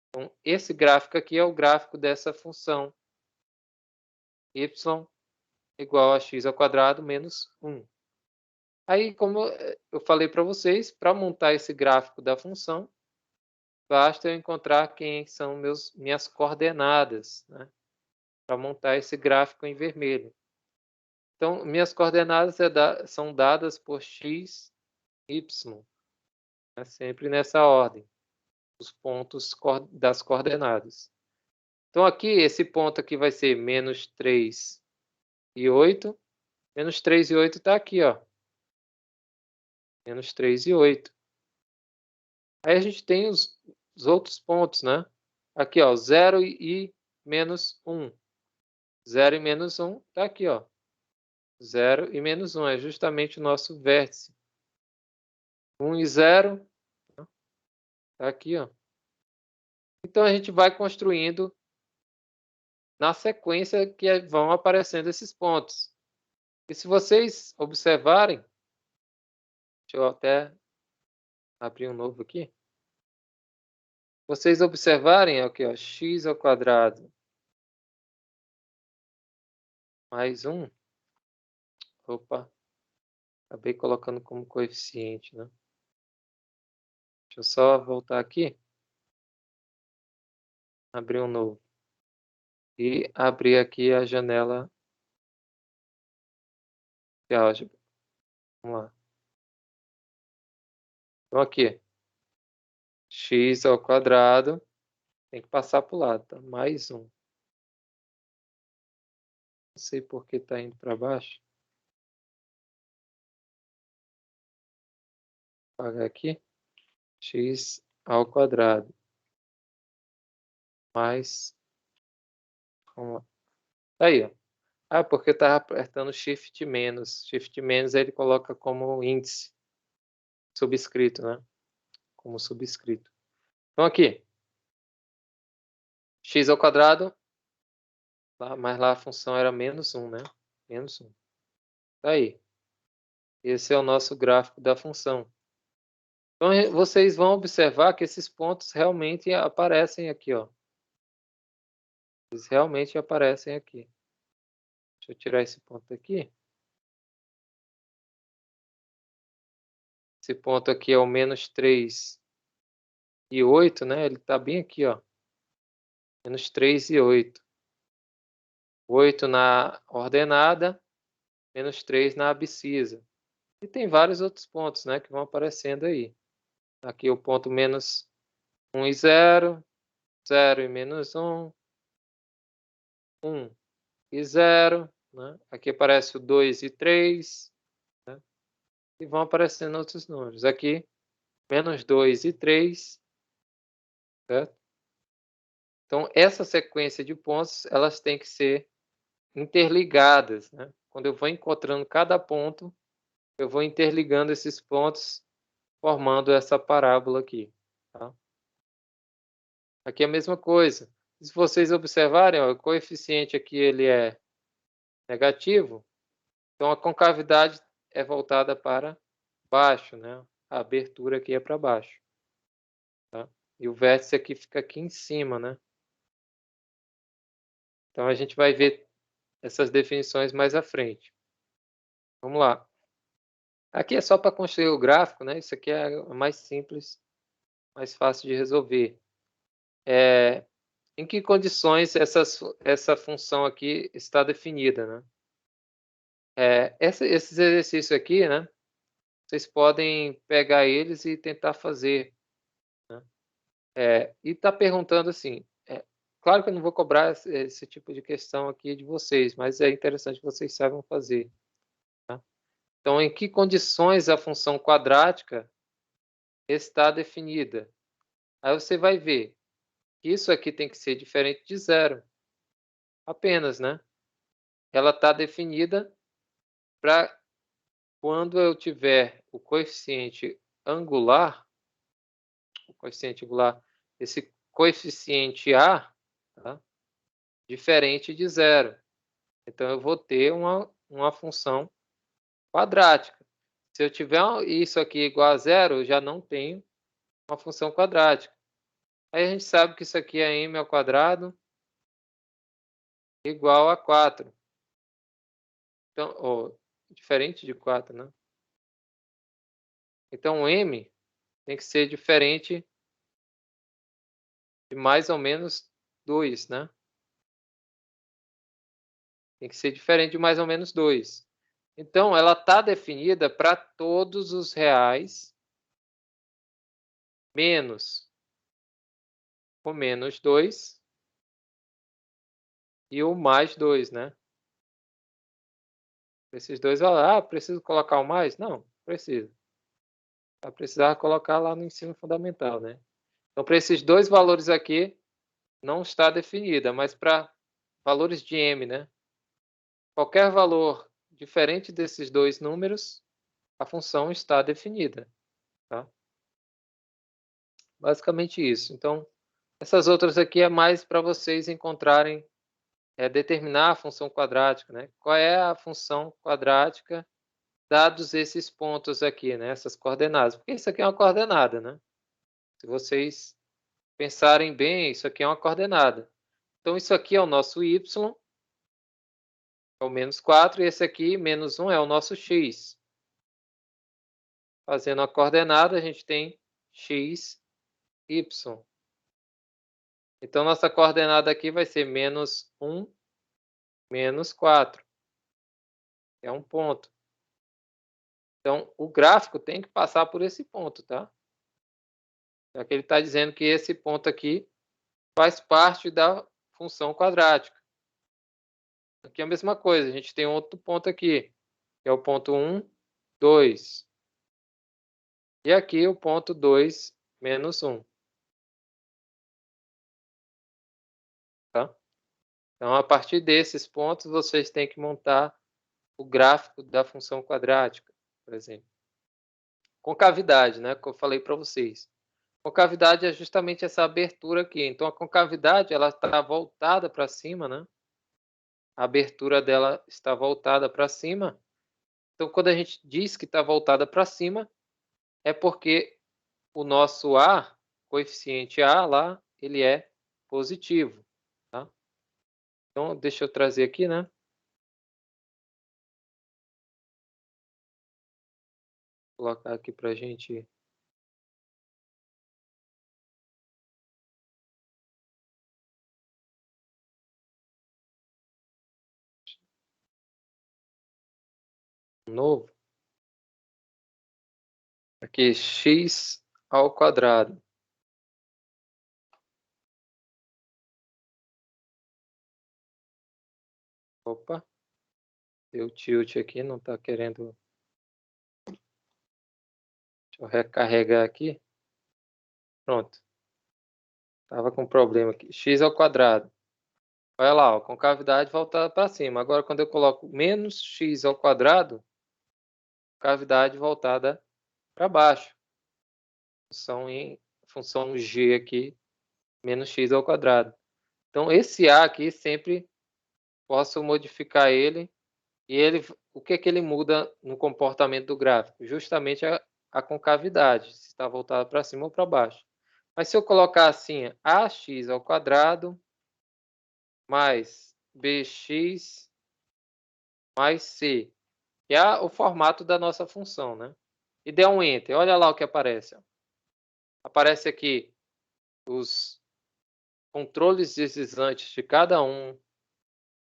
Então, esse gráfico aqui é o gráfico dessa função y igual a x ao quadrado menos 1. Aí, como eu falei para vocês, para montar esse gráfico da função, basta eu encontrar quem são minhas coordenadas, né? Para montar esse gráfico em vermelho. Então, minhas coordenadas são dadas por x, y, né? Sempre nessa ordem, os pontos das coordenadas. Então, aqui, esse ponto aqui vai ser menos 3 e 8. Menos 3 e 8 está aqui, ó. Menos 3 e 8. Aí a gente tem os outros pontos, né? Aqui, ó, 0 e menos 1. 0 e menos 1 está aqui, ó. 0 e menos 1 é justamente o nosso vértice. 1 e 0 está aqui, ó. Então a gente vai construindo na sequência que vão aparecendo esses pontos. E se vocês observarem, deixa eu até abrir um novo aqui. Vocês observarem aqui, ó, x ao quadrado mais 1. Opa, acabei colocando como coeficiente, né? Deixa eu só voltar aqui. Abrir um novo. E abrir aqui a janela de álgebra. Vamos lá. Então aqui, x ao quadrado, tem que passar para o lado, tá? Mais 1. Não sei por que está indo para baixo. Vou apagar aqui. X ao quadrado. Mais... Vamos lá. Tá aí, ó. Ah, porque eu estava apertando Shift menos. Shift menos ele coloca como índice subscrito, né? Como subscrito. Então aqui, x ao quadrado, mas lá a função era menos 1, né? Menos 1. Tá aí. Esse é o nosso gráfico da função. Então vocês vão observar que esses pontos realmente aparecem aqui, ó. Eles realmente aparecem aqui. Deixa eu tirar esse ponto aqui. Esse ponto aqui é o menos 3 e 8, né? Ele está bem aqui, ó. Menos 3 e 8. 8 na ordenada, menos 3 na abscissa. E tem vários outros pontos, né, que vão aparecendo aí. Aqui o ponto menos 1 e 0, 0 e menos 1, 1 e 0, né? Aqui aparece o 2 e 3, né? E vão aparecendo outros números. Aqui, menos 2 e 3, certo? Então, essa sequência de pontos, elas têm que ser interligadas, né? Quando eu vou encontrando cada ponto, eu vou interligando esses pontos, formando essa parábola aqui, tá? Aqui é a mesma coisa. Se vocês observarem, ó, o coeficiente aqui ele é negativo, então a concavidade é voltada para baixo, né? A abertura aqui é para baixo, tá? E o vértice aqui fica aqui em cima, né? Então a gente vai ver essas definições mais à frente. Vamos lá. Aqui é só para construir o gráfico, né? Isso aqui é mais simples, mais fácil de resolver. Em que condições essa função aqui está definida, né? Esses exercícios aqui, né? Vocês podem pegar eles e tentar fazer, né? E está perguntando assim, claro que eu não vou cobrar esse tipo de questão aqui de vocês, mas é interessante que vocês saibam fazer, tá? Então, em que condições a função quadrática está definida? Aí você vai ver que isso aqui tem que ser diferente de zero, apenas, né? Ela está definida para quando eu tiver o coeficiente angular, esse coeficiente A, tá? Diferente de zero. Então, eu vou ter uma função quadrática. Se eu tiver isso aqui igual a zero, eu já não tenho uma função quadrática. Aí a gente sabe que isso aqui é m ao quadrado igual a 4. Então, diferente de 4, né? Então, m tem que ser diferente de mais ou menos 2, né? Tem que ser diferente de mais ou menos 2. Então, ela está definida para todos os reais menos o menos 2 e o mais 2, né? Esses dois valores. Preciso colocar o mais? Não, precisa. Vai precisar colocar lá no ensino fundamental, né? Então, para esses dois valores aqui, não está definida, mas para valores de m, né? Qualquer valor diferente desses dois números, a função está definida, tá? Basicamente isso. Então, essas outras aqui é mais para vocês encontrarem, determinar a função quadrática, né? Qual é a função quadrática dados esses pontos aqui, né? Essas coordenadas. Porque isso aqui é uma coordenada, né? Se vocês pensarem bem, isso aqui é uma coordenada. Então, isso aqui é o nosso y, é o menos 4, e esse aqui, menos 1, é o nosso x. Fazendo a coordenada, a gente tem x, y. Então, nossa coordenada aqui vai ser menos 1, menos 4. É um ponto. Então, o gráfico tem que passar por esse ponto, tá? Já que ele está dizendo que esse ponto aqui faz parte da função quadrática. Aqui é a mesma coisa, a gente tem outro ponto aqui, que é o ponto 1, 2. E aqui o ponto 2, menos 1. Tá? Então, a partir desses pontos, vocês têm que montar o gráfico da função quadrática, por exemplo. Concavidade, né, que eu falei para vocês. Concavidade é justamente essa abertura aqui. Então, a concavidade ela está voltada para cima, né? A abertura dela está voltada para cima. Então, quando a gente diz que está voltada para cima, é porque o nosso A, coeficiente A lá, ele é positivo, tá? Então, deixa eu trazer aqui, né? Vou colocar aqui para a gente... novo. Aqui, x ao quadrado. Opa, deu tilt aqui, não está querendo... Deixa eu recarregar aqui. Pronto. Estava com problema aqui. X ao quadrado. Olha lá, ó, concavidade voltada para cima. Agora, quando eu coloco menos x ao quadrado, concavidade voltada para baixo. Função g aqui, menos x ao quadrado. Então, esse a aqui sempre posso modificar ele. E o que que ele muda no comportamento do gráfico? Justamente a concavidade, se está voltada para cima ou para baixo. Mas se eu colocar assim, ax ao quadrado mais bx mais c, que é o formato da nossa função, né? E der um enter, olha lá o que aparece. Ó. Aparece aqui os controles deslizantes de cada um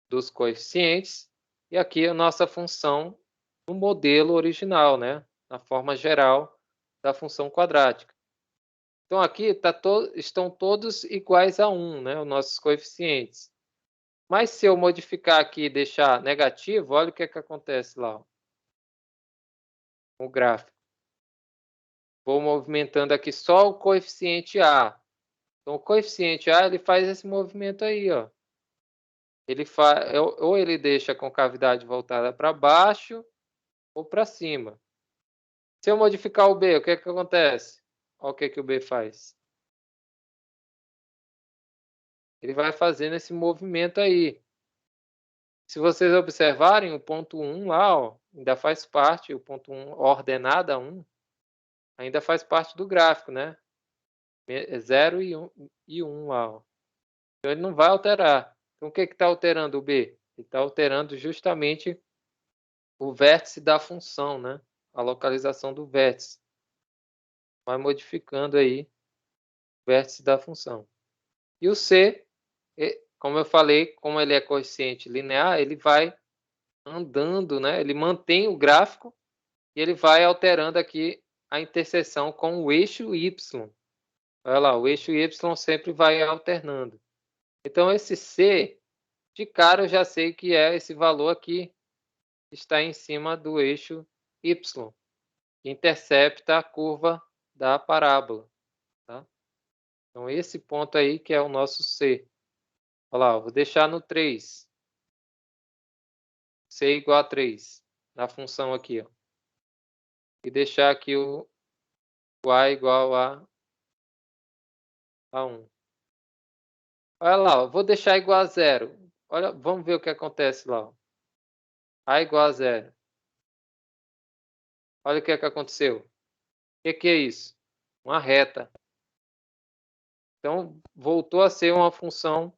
dos coeficientes e aqui a nossa função no modelo original, né? Na forma geral da função quadrática. Então, aqui estão todos iguais a 1, né? Os nossos coeficientes. Mas se eu modificar aqui e deixar negativo, olha o que acontece lá. Ó. O gráfico. Vou movimentando aqui só o coeficiente A. Então, o coeficiente A ele faz esse movimento aí. Ó. Ou ele deixa a concavidade voltada para baixo ou para cima. Se eu modificar o B, o que acontece? Olha o que o B faz. Ele vai fazendo esse movimento aí. Se vocês observarem, o ponto 1 lá, ó, ainda faz parte, o ponto 1 ordenada 1, ainda faz parte do gráfico, né? 0 e 1 lá, ó. Então ele não vai alterar. Então o que está alterando o B? Ele está alterando justamente o vértice da função, né? A localização do vértice. Vai modificando aí o vértice da função. E o C, como eu falei, como ele é coeficiente linear, ele vai andando, né? Ele mantém o gráfico e ele vai alterando aqui a interseção com o eixo Y. Olha lá, o eixo Y sempre vai alternando. Então, esse C, de cara eu já sei que é esse valor aqui, que está em cima do eixo Y, que intercepta a curva da parábola. Tá? Então, esse ponto aí que é o nosso C. Olha lá, vou deixar no 3. C igual a 3, na função aqui. Ó. E deixar aqui o y igual a 1. Olha lá, vou deixar igual a 0. Olha, vamos ver o que acontece lá. A igual a 0. Olha o que aconteceu. O que é isso? Uma reta. Então, voltou a ser uma função,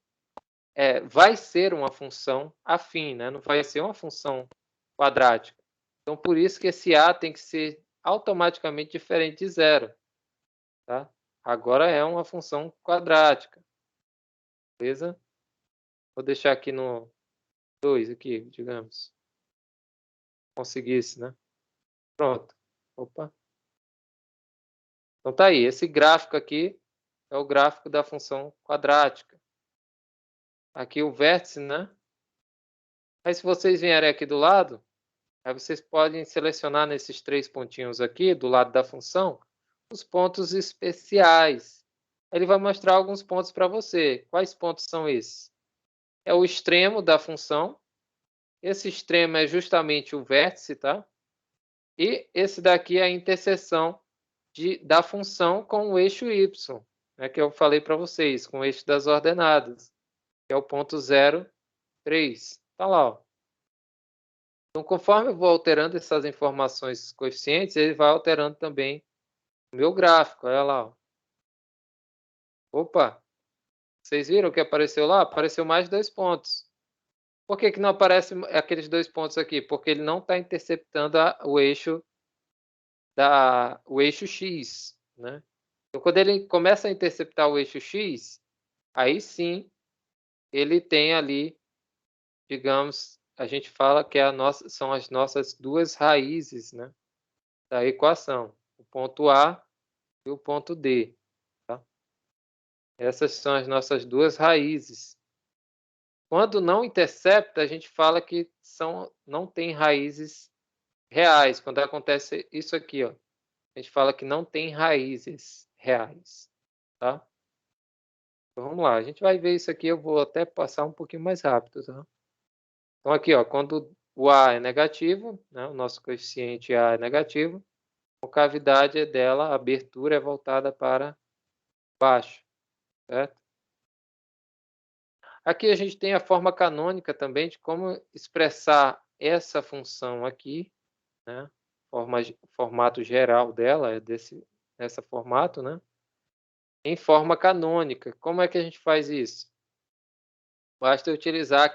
vai ser uma função afim, né? Não vai ser uma função quadrática. Então, por isso que esse A tem que ser automaticamente diferente de 0. Tá? Agora é uma função quadrática. Beleza? Vou deixar aqui no 2, aqui, digamos. Conseguisse, né? Pronto. Opa. Então tá aí. Esse gráfico aqui é o gráfico da função quadrática. Aqui o vértice, né? Aí se vocês vierem aqui do lado, aí vocês podem selecionar nesses 3 pontinhos aqui, do lado da função, os pontos especiais. Ele vai mostrar alguns pontos para você. Quais pontos são esses? é o extremo da função. Esse extremo é justamente o vértice, tá? E esse daqui é a interseção da função com o eixo y, né, que eu falei para vocês, com o eixo das ordenadas, que é o ponto 0, 3. Tá lá, ó. Então, conforme eu vou alterando essas informações coeficientes, ele vai alterando também o meu gráfico. Olha lá, ó. Opa! Vocês viram o que apareceu lá? Apareceu mais 2 pontos. Por que não aparece aqueles 2 pontos aqui? Porque ele não está interceptando o eixo X, né? Então, quando ele começa a interceptar o eixo X, aí sim ele tem ali, digamos, a gente fala que são as nossas duas raízes, né, da equação, o ponto A e o ponto D. Tá? Essas são as nossas duas raízes. Quando não intercepta, a gente fala que não tem raízes reais. Quando acontece isso aqui, ó, a gente fala que não tem raízes reais. Tá? Então, vamos lá, a gente vai ver isso aqui, eu vou até passar um pouquinho mais rápido. Tá? Então, aqui, ó, quando o A é negativo, né, o nosso coeficiente A é negativo, a concavidade dela, a abertura é voltada para baixo, certo? Aqui a gente tem a forma canônica também de como expressar essa função aqui, né? Formato geral dela é nessa formato, né? Em forma canônica. Como é que a gente faz isso? Basta utilizar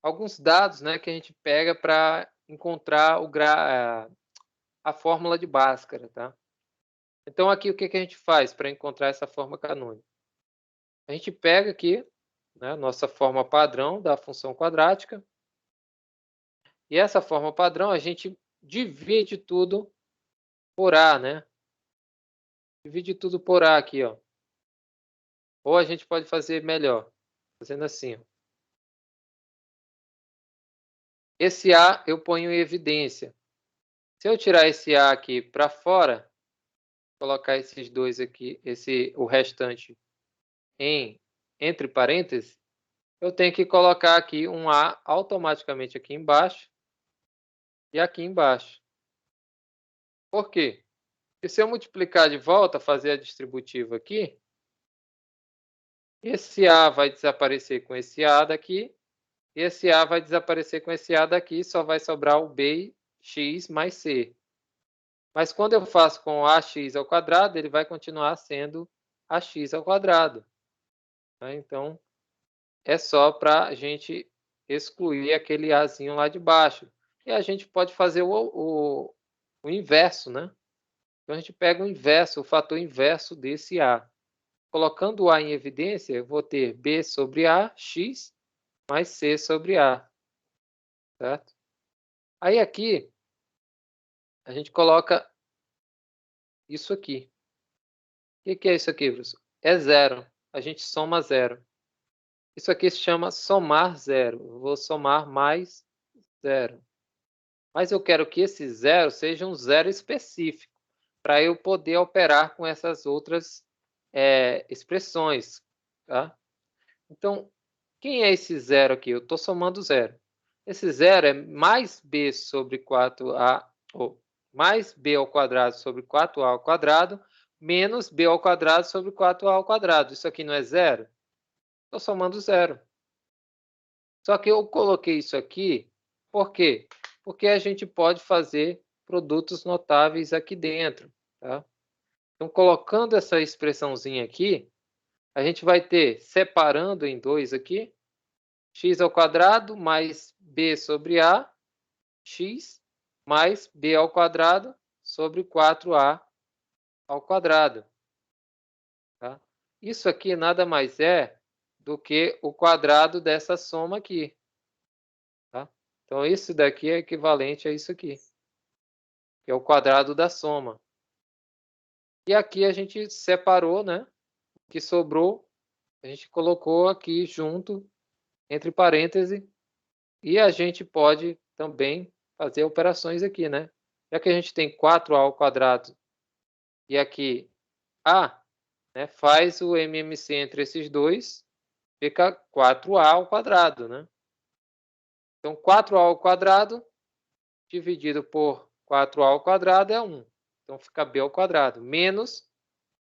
alguns dados, né, que a gente pega para encontrar a fórmula de Bhaskara, tá? Então aqui o que a gente faz para encontrar essa forma canônica? A gente pega aqui, né, a nossa forma padrão da função quadrática, e essa forma padrão a gente divide tudo por A, né? Divide tudo por A aqui, ó. Ou a gente pode fazer melhor, fazendo assim, ó. Esse A eu ponho em evidência. Se eu tirar esse A aqui para fora, colocar esses dois aqui, o restante entre parênteses, eu tenho que colocar aqui um A automaticamente aqui embaixo e aqui embaixo. Por quê? Porque se eu multiplicar de volta, fazer a distributiva aqui, esse A vai desaparecer com esse A daqui, e esse A vai desaparecer com esse A daqui, só vai sobrar o Bx mais C. Mas quando eu faço com ax ao quadrado, ele vai continuar sendo ax ao quadrado. Então, é só para a gente excluir aquele Azinho lá de baixo. E a gente pode fazer o inverso, né? Então, a gente pega o inverso, o fator inverso desse A. Colocando o A em evidência, eu vou ter B sobre A, x, mais C sobre A. Certo? Aí aqui, a gente coloca isso aqui. O que é isso aqui, professor? É zero. A gente soma zero. Isso aqui se chama somar zero. Eu vou somar mais zero. Mas eu quero que esse zero seja um zero específico, para eu poder operar com essas outras expressões. Tá? Então, quem é esse zero aqui? Eu estou somando zero. Esse zero é mais b sobre 4a, ou mais b ao quadrado sobre 4a ao quadrado, menos b ao quadrado sobre 4a ao quadrado. Isso aqui não é zero? Estou somando zero. Só que eu coloquei isso aqui, por quê? Porque a gente pode fazer produtos notáveis aqui dentro. Tá? Então, colocando essa expressãozinha aqui, a gente vai ter, separando em dois aqui, x ao quadrado mais b sobre a, x mais b ao quadrado sobre 4a ao quadrado. Tá? Isso aqui nada mais é do que o quadrado dessa soma aqui. Tá? Então, isso daqui é equivalente a isso aqui, que é o quadrado da soma. E aqui a gente separou, né? O que sobrou, a gente colocou aqui junto, entre parênteses, e a gente pode também fazer operações aqui, né? Já que a gente tem 4a ao quadrado e aqui a, né? Faz o MMC entre esses dois, fica 4A ao quadrado, né? Então, 4A ao quadrado dividido por 4A ao quadrado é 1. Então, fica B ao quadrado. Menos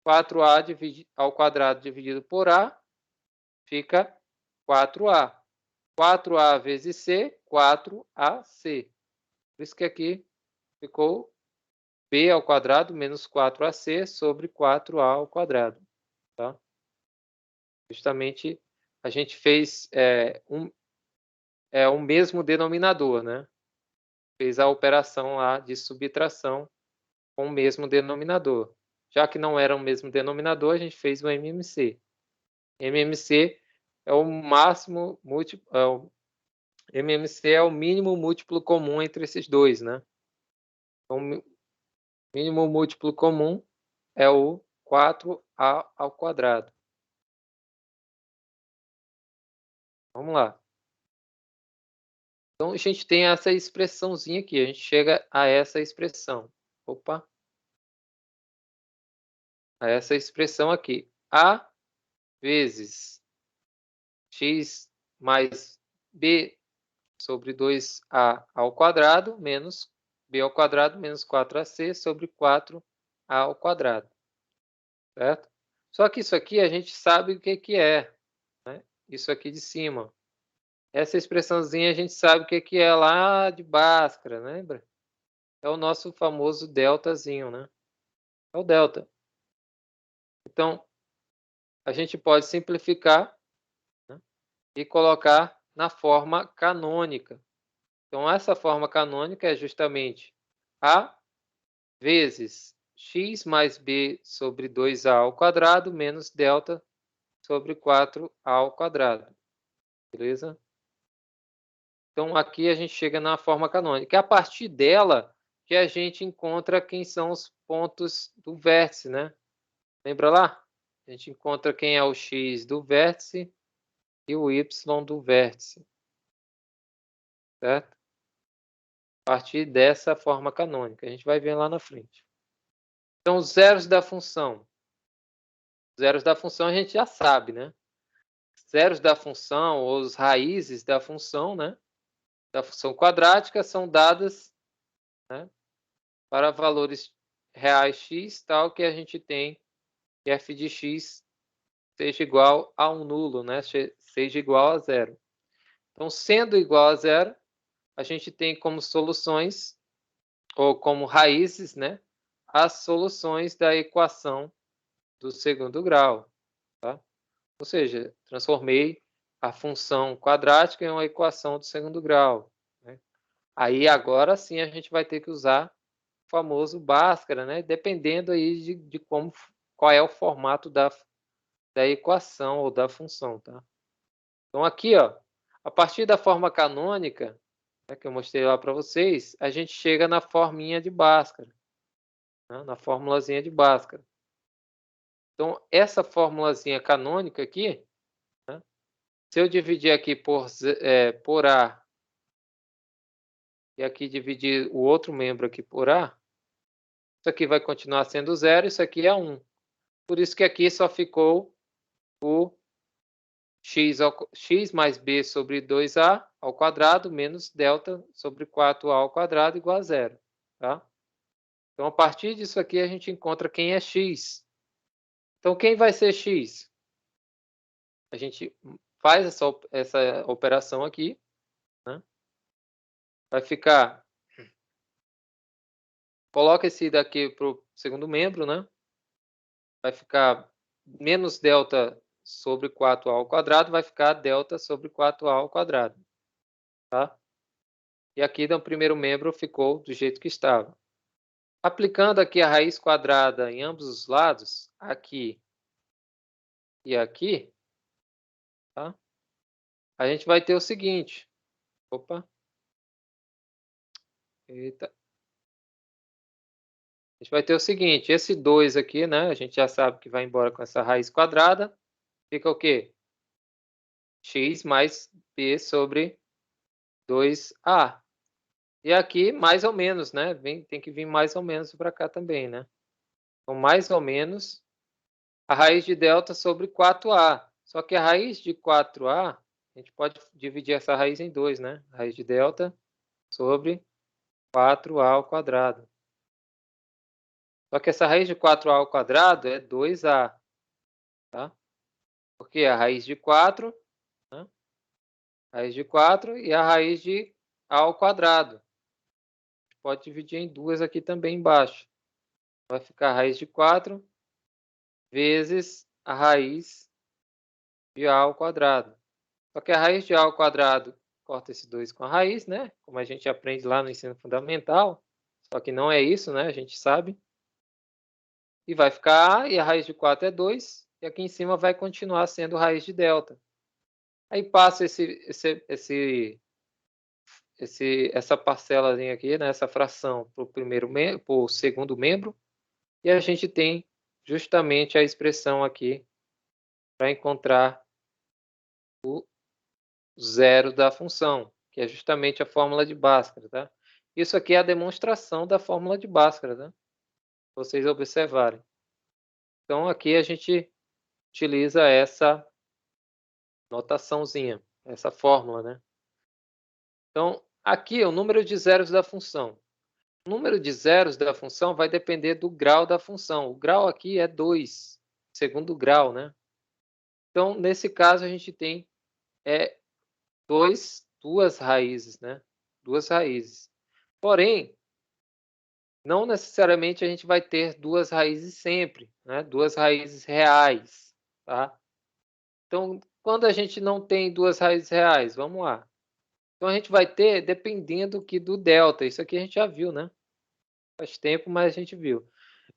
4A ao quadrado dividido por A, fica 4A. 4A vezes C, 4AC. Por isso que aqui ficou B ao quadrado menos 4AC sobre 4A ao quadrado. Tá? Justamente a gente fez o mesmo denominador, né? Fez a operação lá de subtração com o mesmo denominador. Já que não era o mesmo denominador, a gente fez o MMC. MMC é o máximo múltiplo, MMC é o mínimo múltiplo comum entre esses dois, né? Então, o mínimo múltiplo comum é o 4A ao quadrado. Vamos lá. Então, a gente tem essa expressãozinha aqui. A gente chega a essa expressão. Opa! A essa expressão aqui. A vezes x mais b sobre 2a ao quadrado menos b ao quadrado menos 4ac sobre 4a ao quadrado. Certo? Só que isso aqui a gente sabe o que é. Né? Isso aqui de cima. Essa expressãozinha a gente sabe o que é lá de Bhaskara, lembra? É o nosso famoso deltazinho, né? É o delta. Então, a gente pode simplificar, né, e colocar na forma canônica. Então, essa forma canônica é justamente A vezes x mais b sobre 2a ao quadrado menos delta sobre 4a ao quadrado. Beleza? Então, aqui a gente chega na forma canônica. A partir dela que a gente encontra quem são os pontos do vértice, né? Lembra lá? A gente encontra quem é o x do vértice e o y do vértice. Certo? A partir dessa forma canônica. A gente vai ver lá na frente. Então, os zeros da função. Os zeros da função a gente já sabe, né? Zeros da função, ou as raízes da função, né? Da função quadrática são dadas, né, para valores reais x, tal que a gente tem que f de x seja igual a um nulo, né? Seja igual a zero. Então, sendo igual a zero, a gente tem como soluções, ou como raízes, né, as soluções da equação do segundo grau. Tá? Ou seja, transformei a função quadrática em uma equação do segundo grau. Né? Aí, agora sim, a gente vai ter que usar o famoso Bhaskara, né? Dependendo aí de qual é o formato da equação ou da função. Tá? Então, aqui, ó, a partir da forma canônica, né, que eu mostrei lá para vocês, a gente chega na forminha de Bhaskara, né, na formulazinha de Bhaskara. Então, essa formulazinha canônica aqui, né, se eu dividir aqui por A e aqui dividir o outro membro aqui por A, isso aqui vai continuar sendo zero, isso aqui é 1. Por isso que aqui só ficou o x mais b sobre 2a ao quadrado menos delta sobre 4a ao quadrado igual a zero. Tá? Então, a partir disso aqui, a gente encontra quem é x. Então, quem vai ser x? A gente faz essa operação aqui. Né? Vai ficar... Coloca esse daqui para o segundo membro, né? Vai ficar menos delta sobre 4a ao quadrado, vai ficar delta sobre 4a ao quadrado. Tá? E aqui no primeiro membro ficou do jeito que estava. Aplicando aqui a raiz quadrada em ambos os lados, aqui e aqui, tá? A gente vai ter o seguinte. Opa. Eita. A gente vai ter o seguinte, esse 2 aqui, né? A gente já sabe que vai embora com essa raiz quadrada. Fica o quê? X mais b sobre 2a. E aqui, mais ou menos, né? Tem que vir mais ou menos para cá também, né? Então, mais ou menos a raiz de delta sobre 4A. Só que a raiz de 4A, a gente pode dividir essa raiz em 2, né? A raiz de delta sobre 4A ao quadrado. Só que essa raiz de 4A ao quadrado é 2A, tá? Porque a raiz de 4, né? Raiz de 4 e a raiz de A ao quadrado. A gente pode dividir em 2 aqui também embaixo. Vai ficar a raiz de 4 vezes a raiz de A ao quadrado. Só que a raiz de A ao quadrado corta esse 2 com a raiz, né? Como a gente aprende lá no ensino fundamental. Só que não é isso, né? A gente sabe. E vai ficar A, e a raiz de 4 é 2. E aqui em cima vai continuar sendo raiz de delta. Aí passa essa parcelazinha aqui, né? Essa fração para o segundo membro. E a gente tem justamente a expressão aqui para encontrar o zero da função, que é justamente a fórmula de Bhaskara, tá? Isso aqui é a demonstração da fórmula de Bhaskara, tá? Vocês observarem. Então, aqui a gente utiliza essa notaçãozinha, essa fórmula, né? Então, aqui é o número de zeros da função. O número de zeros da função vai depender do grau da função. O grau aqui é 2, segundo grau, né? Então, nesse caso, a gente tem duas raízes, né? Duas raízes. Porém, não necessariamente a gente vai ter duas raízes sempre, né? Duas raízes reais, tá? Então, quando a gente não tem duas raízes reais, vamos lá. Então, a gente vai ter, dependendo aqui do delta. Isso aqui a gente já viu, né? Faz tempo, mas a gente viu.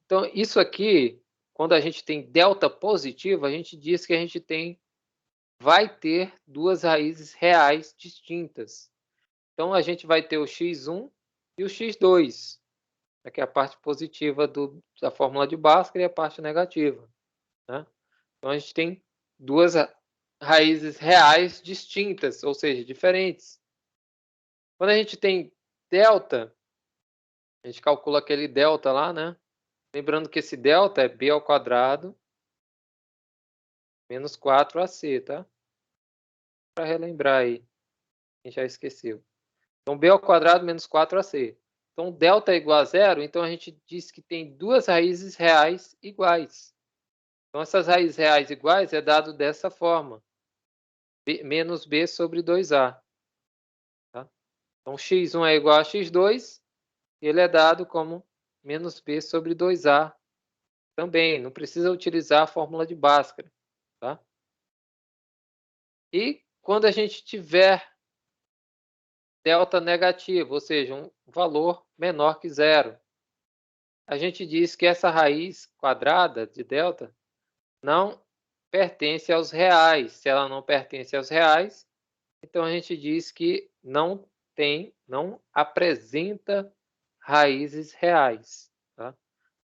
Então, isso aqui, quando a gente tem delta positivo, a gente diz que a gente vai ter duas raízes reais distintas. Então, a gente vai ter o x1 e o x2. Aqui é a parte positiva da fórmula de Bhaskara e a parte negativa, né? Então, a gente tem duas raízes reais distintas, ou seja, diferentes. Quando a gente tem delta, a gente calcula aquele delta lá, né? Lembrando que esse delta é b ao quadrado menos 4ac, tá? Para relembrar aí, a gente já esqueceu. Então, b ao quadrado menos 4ac. Então, delta é igual a zero, então a gente diz que tem duas raízes reais iguais. Então, essas raízes reais iguais é dado dessa forma. Menos b sobre 2a. Tá? Então, x1 é igual a x2, e ele é dado como menos b sobre 2a também. Não precisa utilizar a fórmula de Bhaskara. Tá? E quando a gente tiver delta negativo, ou seja, um valor menor que zero, a gente diz que essa raiz quadrada de delta não pertence aos reais. Se ela não pertence aos reais, então a gente diz que não apresenta raízes reais, tá?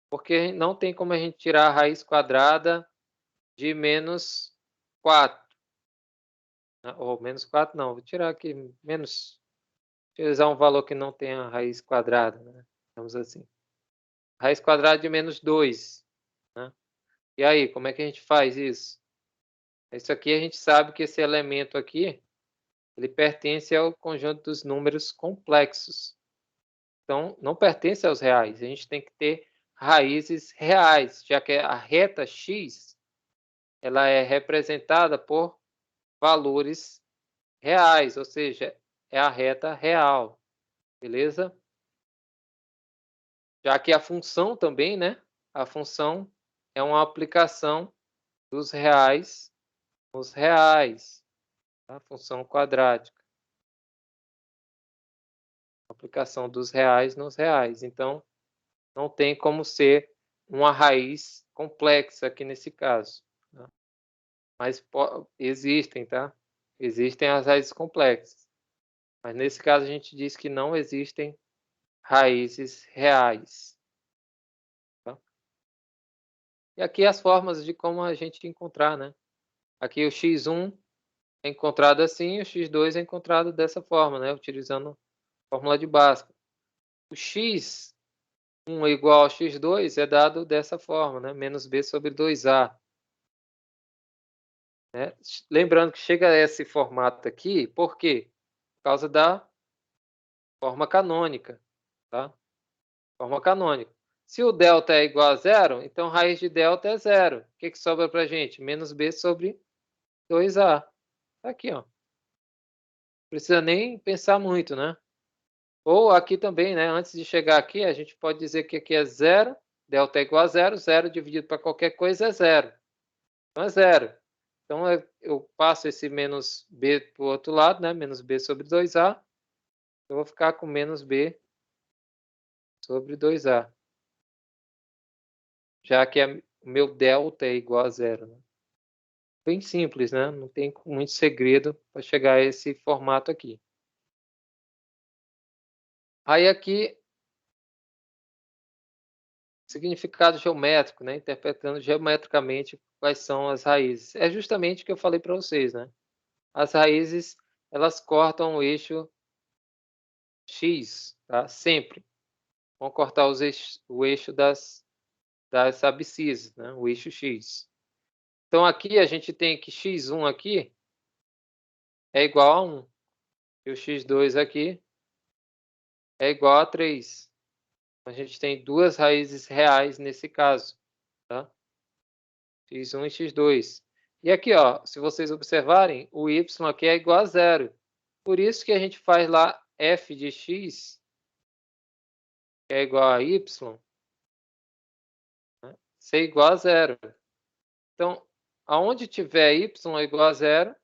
Porque não tem como a gente tirar a raiz quadrada de menos 4. Ou menos 4 não, vou tirar aqui menos, utilizar um valor que não tenha raiz quadrada, né? Digamos assim. Raiz quadrada de menos 2, né? E aí, como é que a gente faz isso? Isso aqui a gente sabe que esse elemento aqui, ele pertence ao conjunto dos números complexos. Então, não pertence aos reais. A gente tem que ter raízes reais, já que a reta x ela é representada por valores reais, ou seja, é a reta real, beleza? Já que a função também, né? A função é uma aplicação dos reais nos reais, tá? Função quadrática. Aplicação dos reais nos reais. Então, não tem como ser uma raiz complexa aqui nesse caso. Tá? Mas existem, tá? Existem as raízes complexas. Mas nesse caso a gente diz que não existem raízes reais. Tá? E aqui as formas de como a gente encontrar, né? Aqui o x1 é encontrado assim, e o x2 é encontrado dessa forma, né? Utilizando a fórmula de Bhaskara. O x1 igual a x2 é dado dessa forma, né? Menos b sobre 2a. né? Lembrando que chega a esse formato aqui, por quê? Por causa da forma canônica, tá? Forma canônica. Se o delta é igual a zero, então raiz de delta é zero. O que sobra para a gente? Menos b sobre 2a. Tá aqui, ó. Não precisa nem pensar muito, né? Ou aqui também, né? Antes de chegar aqui, a gente pode dizer que aqui é zero, delta é igual a zero, zero dividido para qualquer coisa é zero. Então é zero. Então eu passo esse menos b para o outro lado, né? Menos b sobre 2a. Eu vou ficar com menos b sobre 2a. Já que o meu delta é igual a zero, né? Bem simples, né? Não tem muito segredo para chegar a esse formato aqui. Aí aqui, significado geométrico, né? Interpretando geometricamente quais são as raízes. É justamente o que eu falei para vocês, né? As raízes, elas cortam o eixo X, tá? Sempre. Vão cortar o eixo das abscissas, né? O eixo X. Então aqui a gente tem que x1 aqui é igual a 1. E o x2 aqui é igual a 3. A gente tem duas raízes reais nesse caso, tá? x1 e x2. E aqui, ó, se vocês observarem, o y aqui é igual a zero. Por isso que a gente faz lá f de x é igual a y, né? Ser igual a zero. Então, aonde tiver y é igual a zero,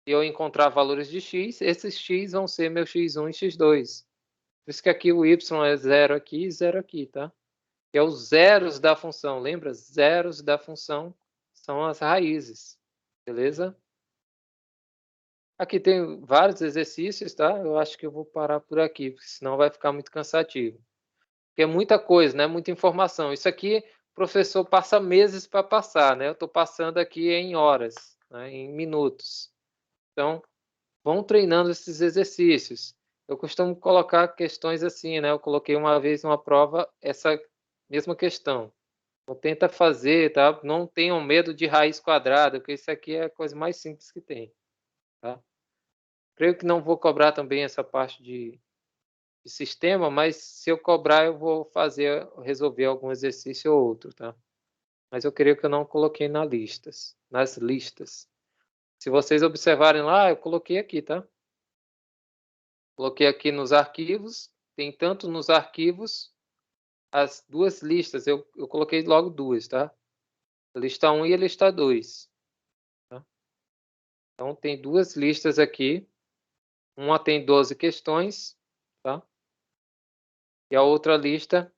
e eu encontrar valores de x, esses x vão ser meu x1 e x2. Por isso que aqui o y é zero aqui e zero aqui, tá? Que é os zeros da função. Lembra? Zeros da função são as raízes. Beleza? Aqui tem vários exercícios, tá? Eu acho que eu vou parar por aqui, porque senão vai ficar muito cansativo. Porque é muita coisa, né? Muita informação. Isso aqui, o professor passa meses para passar, né? Eu estou passando aqui em horas, né? Em minutos. Então, vão treinando esses exercícios. Eu costumo colocar questões assim, né? Eu coloquei uma vez numa prova essa mesma questão. Então, tenta fazer, tá? Não tenham medo de raiz quadrada, porque isso aqui é a coisa mais simples que tem, tá? Creio que não vou cobrar também essa parte de sistema, mas se eu cobrar, eu vou resolver algum exercício ou outro, tá? Mas eu creio que eu não coloquei nas listas. Se vocês observarem lá, eu coloquei aqui, tá? Coloquei aqui nos arquivos, tem tanto nos arquivos as duas listas, eu coloquei logo duas, tá? A lista 1 e a lista 2. Tá? Então, tem duas listas aqui. Uma tem 12 questões, tá? E a outra lista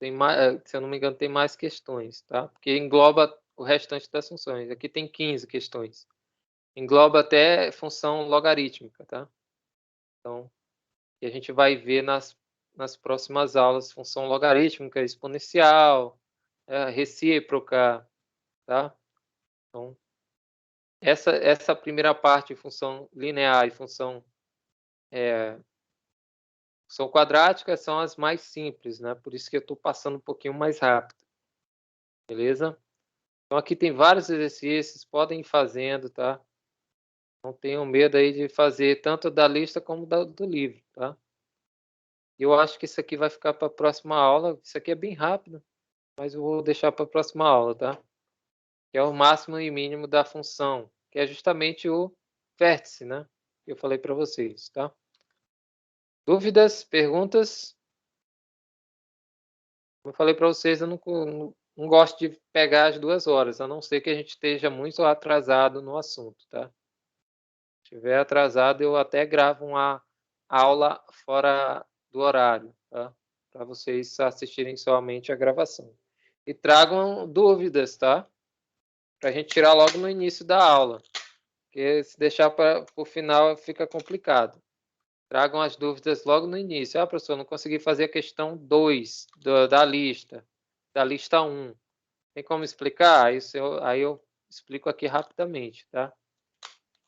tem mais, se eu não me engano, tem mais questões, tá? Porque engloba o restante das funções. Aqui tem 15 questões. Engloba até função logarítmica, tá? Então, e a gente vai ver nas próximas aulas função logarítmica, exponencial, recíproca, tá? Então, essa primeira parte, função linear e função quadrática, são as mais simples, né? Por isso que eu estou passando um pouquinho mais rápido, beleza? Então, aqui tem vários exercícios, podem ir fazendo, tá? Não tenham medo aí de fazer tanto da lista como do livro, tá? Eu acho que isso aqui vai ficar para a próxima aula. Isso aqui é bem rápido, mas eu vou deixar para a próxima aula, tá? Que é o máximo e mínimo da função, que é justamente o vértice, né? Que eu falei para vocês, tá? Dúvidas, perguntas? Como eu falei para vocês, eu não gosto de pegar as 2 horas, a não ser que a gente esteja muito atrasado no assunto, tá? Se estiver atrasado, eu até gravo uma aula fora do horário, tá? Para vocês assistirem somente a gravação. E tragam dúvidas, tá? Para a gente tirar logo no início da aula. Porque se deixar para o final fica complicado. Tragam as dúvidas logo no início. Ah, professor, não consegui fazer a questão 2 da lista 1. Tem como explicar? Aí eu explico aqui rapidamente, tá?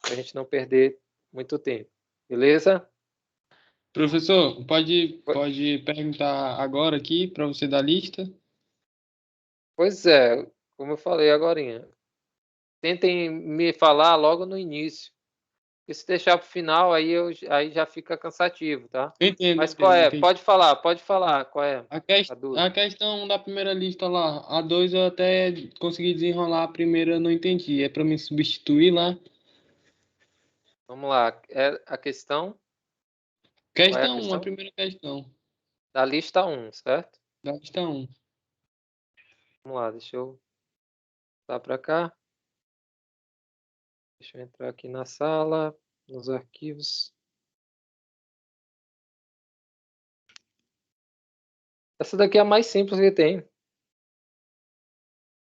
Para a gente não perder muito tempo. Beleza? Professor, pode perguntar agora aqui para você da lista? Pois é, como eu falei agorinha. tentem me falar logo no início. Porque se deixar para o final, aí já fica cansativo, tá? Mas qual é? Entendi. Pode falar. Qual é a dúvida? A questão da primeira lista lá, a 2 eu até consegui desenrolar, a primeira eu não entendi. É para me substituir lá? Vamos lá. É a questão? Qual é a Questão 1, a questão? primeira questão. Da lista 1, certo? Da lista 1. Vamos lá, deixa eu dar para cá. Deixa eu entrar aqui na sala, nos arquivos. Essa daqui é a mais simples que tem.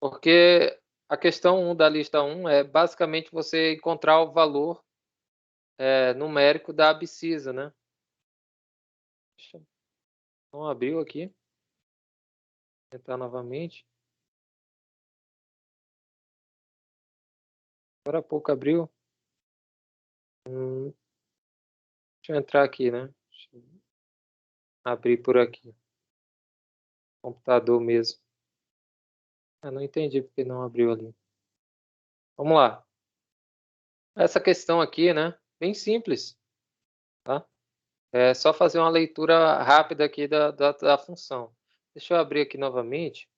Porque a questão 1 da lista 1 é basicamente você encontrar o valor numérico da abscissa, né? Não abriu aqui. Vou tentar novamente. Agora há pouco abriu. Deixa eu entrar aqui, né? Deixa eu abrir por aqui. Computador mesmo. Não entendi porque não abriu ali. Vamos lá. Essa questão aqui, né? Bem simples, tá? É só fazer uma leitura rápida aqui da função. Deixa eu abrir aqui novamente.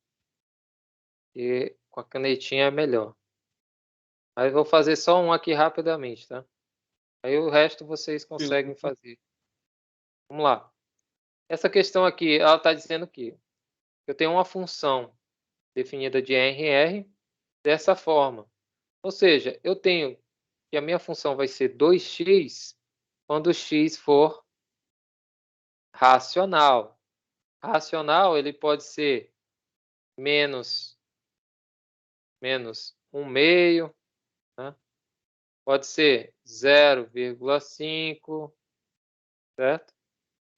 E com a canetinha é melhor. Aí eu vou fazer só um aqui rapidamente, tá? Aí o resto vocês conseguem fazer. Vamos lá. Essa questão aqui, ela está dizendo que eu tenho uma função definida de RR dessa forma. Ou seja, eu tenho que a minha função vai ser 2x quando x for racional. Racional, ele pode ser menos 1/2, né? Pode ser 0,5, certo?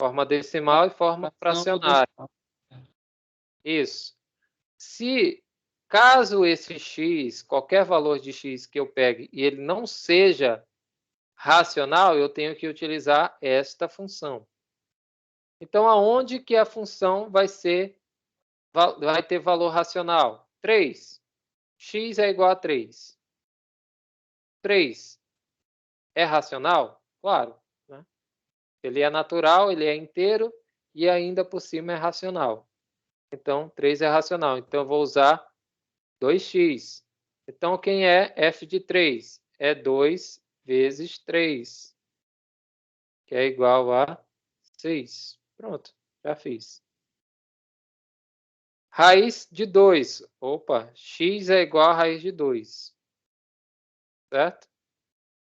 Forma decimal e forma fracionária. Isso. Se caso esse x, qualquer valor de x que eu pegue, e ele não seja racional, eu tenho que utilizar esta função. Então, aonde que a função vai ter valor racional? 3. X é igual a 3. 3 é racional? Claro, né? Ele é natural, ele é inteiro e ainda por cima é racional. Então, 3 é racional. Então, eu vou usar 2x. Então, quem é f de 3? É 2 vezes 3, que é igual a 6. Pronto, já fiz. Raiz de 2. Opa, x é igual a raiz de 2. Certo?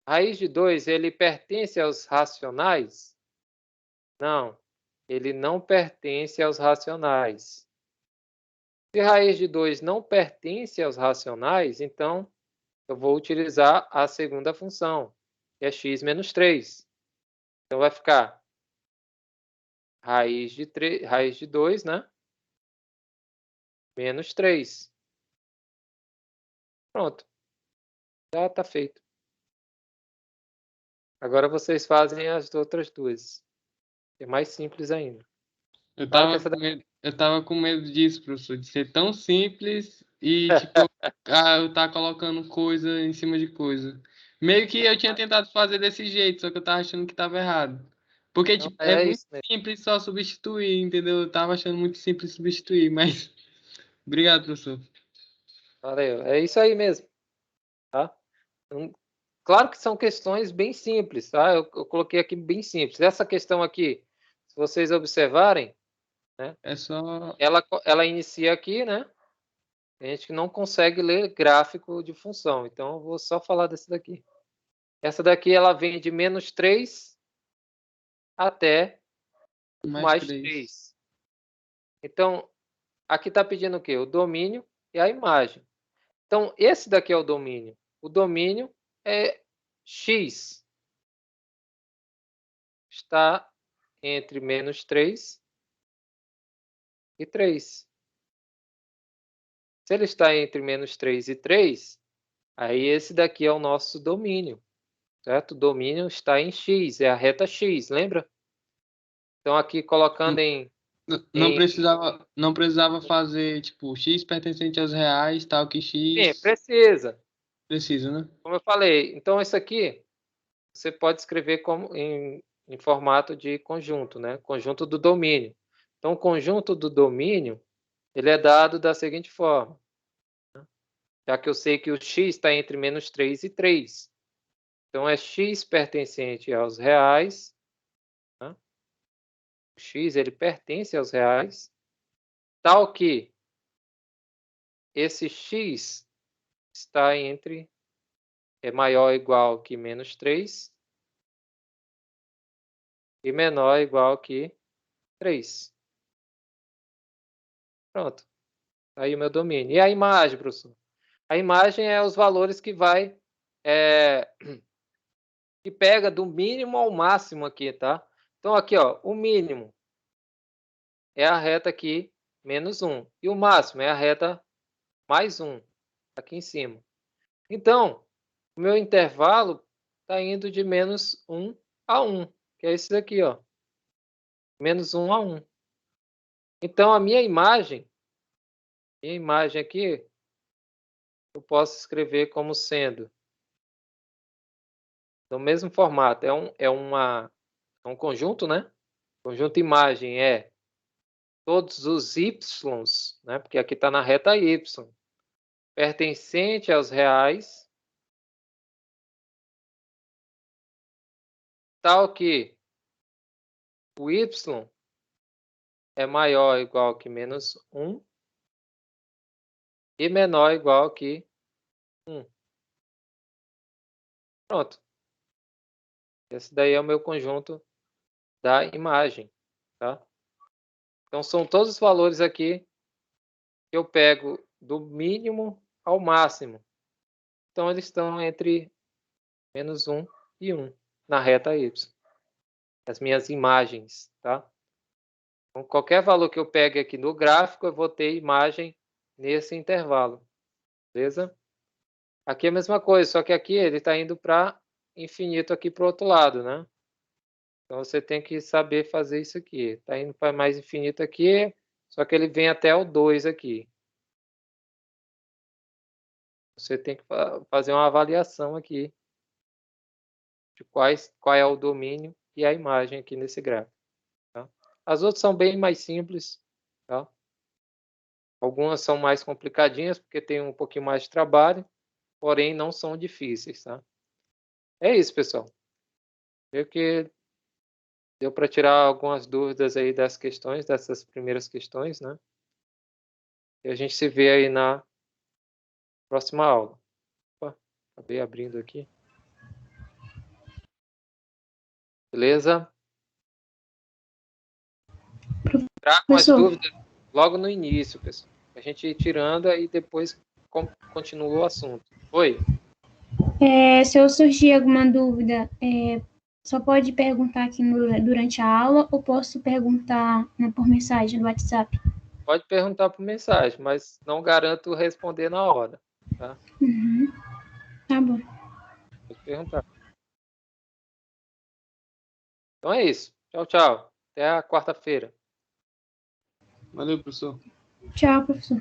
Raiz de 2, ele pertence aos racionais? Não, ele não pertence aos racionais. Se raiz de 2 não pertence aos racionais, então eu vou utilizar a segunda função, que é x menos 3. Então vai ficar raiz de 2, né? Menos 3. Pronto, já está feito. Agora vocês fazem as outras duas. É mais simples ainda. Claro que essa Eu tava com medo disso, professor, de ser tão simples e, tipo, eu tá colocando coisa em cima de coisa. Meio que eu tinha tentado fazer desse jeito, só que eu tava achando que tava errado. Porque, não, tipo, é é muito isso mesmo. simples só substituir, entendeu? Eu tava achando muito simples substituir, mas... Obrigado, professor. Valeu. É isso aí mesmo. Tá? Claro que são questões bem simples, tá? Eu coloquei aqui bem simples. Essa questão aqui, se vocês observarem, né? É só... Ela inicia aqui, né? A gente não consegue ler gráfico de função, então eu vou só falar desse daqui. Essa daqui ela vem de menos 3 até mais 3. Então, aqui está pedindo o quê? O domínio e a imagem. Então, esse daqui é o domínio. O domínio é x. Está entre menos 3 e 3. Se ele está entre menos 3 e 3, aí esse daqui é o nosso domínio, certo? O domínio está em x, é a reta x, lembra? Então, aqui colocando Não precisava fazer, tipo, x pertencente aos reais, tal que Sim, x... precisa. Preciso, né? Como eu falei, então isso aqui você pode escrever como em formato de conjunto, né? Conjunto do domínio. Então, o conjunto do domínio, ele é dado da seguinte forma. Já que eu sei que o x está entre -3 e 3. Então, é x pertencente aos reais. Né? O x ele pertence aos reais. Tal que esse x está entre é maior ou igual que -3 e menor ou igual que 3. Pronto. Aí o meu domínio. E a imagem, professor? A imagem é os valores que vai que pega do mínimo ao máximo aqui, tá? Então aqui, ó, o mínimo é a reta aqui -1 e o máximo é a reta mais 1 aqui em cima. Então, o meu intervalo está indo de -1 a 1, que é esse daqui, ó. -1 a 1. Então a minha imagem aqui, eu posso escrever como sendo no mesmo formato. É um conjunto, né? Conjunto imagem é todos os y's, né? Porque aqui está na reta y, pertencente aos reais, tal que o y é maior ou igual que -1 e menor ou igual que 1. Pronto. Esse daí é o meu conjunto da imagem, tá? Então, são todos os valores aqui que eu pego do mínimo ao máximo. Então, eles estão entre -1 e 1 na reta y. As minhas imagens, tá? Então, qualquer valor que eu pegue aqui no gráfico, eu vou ter imagem nesse intervalo. Beleza? Aqui é a mesma coisa, só que aqui ele está indo para infinito aqui para o outro lado, né? Então, você tem que saber fazer isso aqui. Está indo para mais infinito aqui, só que ele vem até o 2 aqui. Você tem que fazer uma avaliação aqui de qual é o domínio e a imagem aqui nesse gráfico. Tá? As outras são bem mais simples. Tá? Algumas são mais complicadinhas, porque tem um pouquinho mais de trabalho, porém não são difíceis. Tá? É isso, pessoal. Eu que deu para tirar algumas dúvidas aí das questões, dessas primeiras questões, né? E a gente se vê aí na próxima aula. Opa, acabei abrindo aqui. Beleza? Tragam as Professor, dúvidas logo no início, pessoal. A gente ir tirando e depois continua o assunto. Oi? se eu surgir alguma dúvida, só pode perguntar aqui durante a aula ou posso perguntar, né, por mensagem no WhatsApp? Pode perguntar por mensagem, mas não garanto responder na hora. Tá? Uhum. Tá bom. Pode perguntar. Então é isso. Tchau, tchau. Até a quarta-feira. Valeu, professor. Tchau, professor.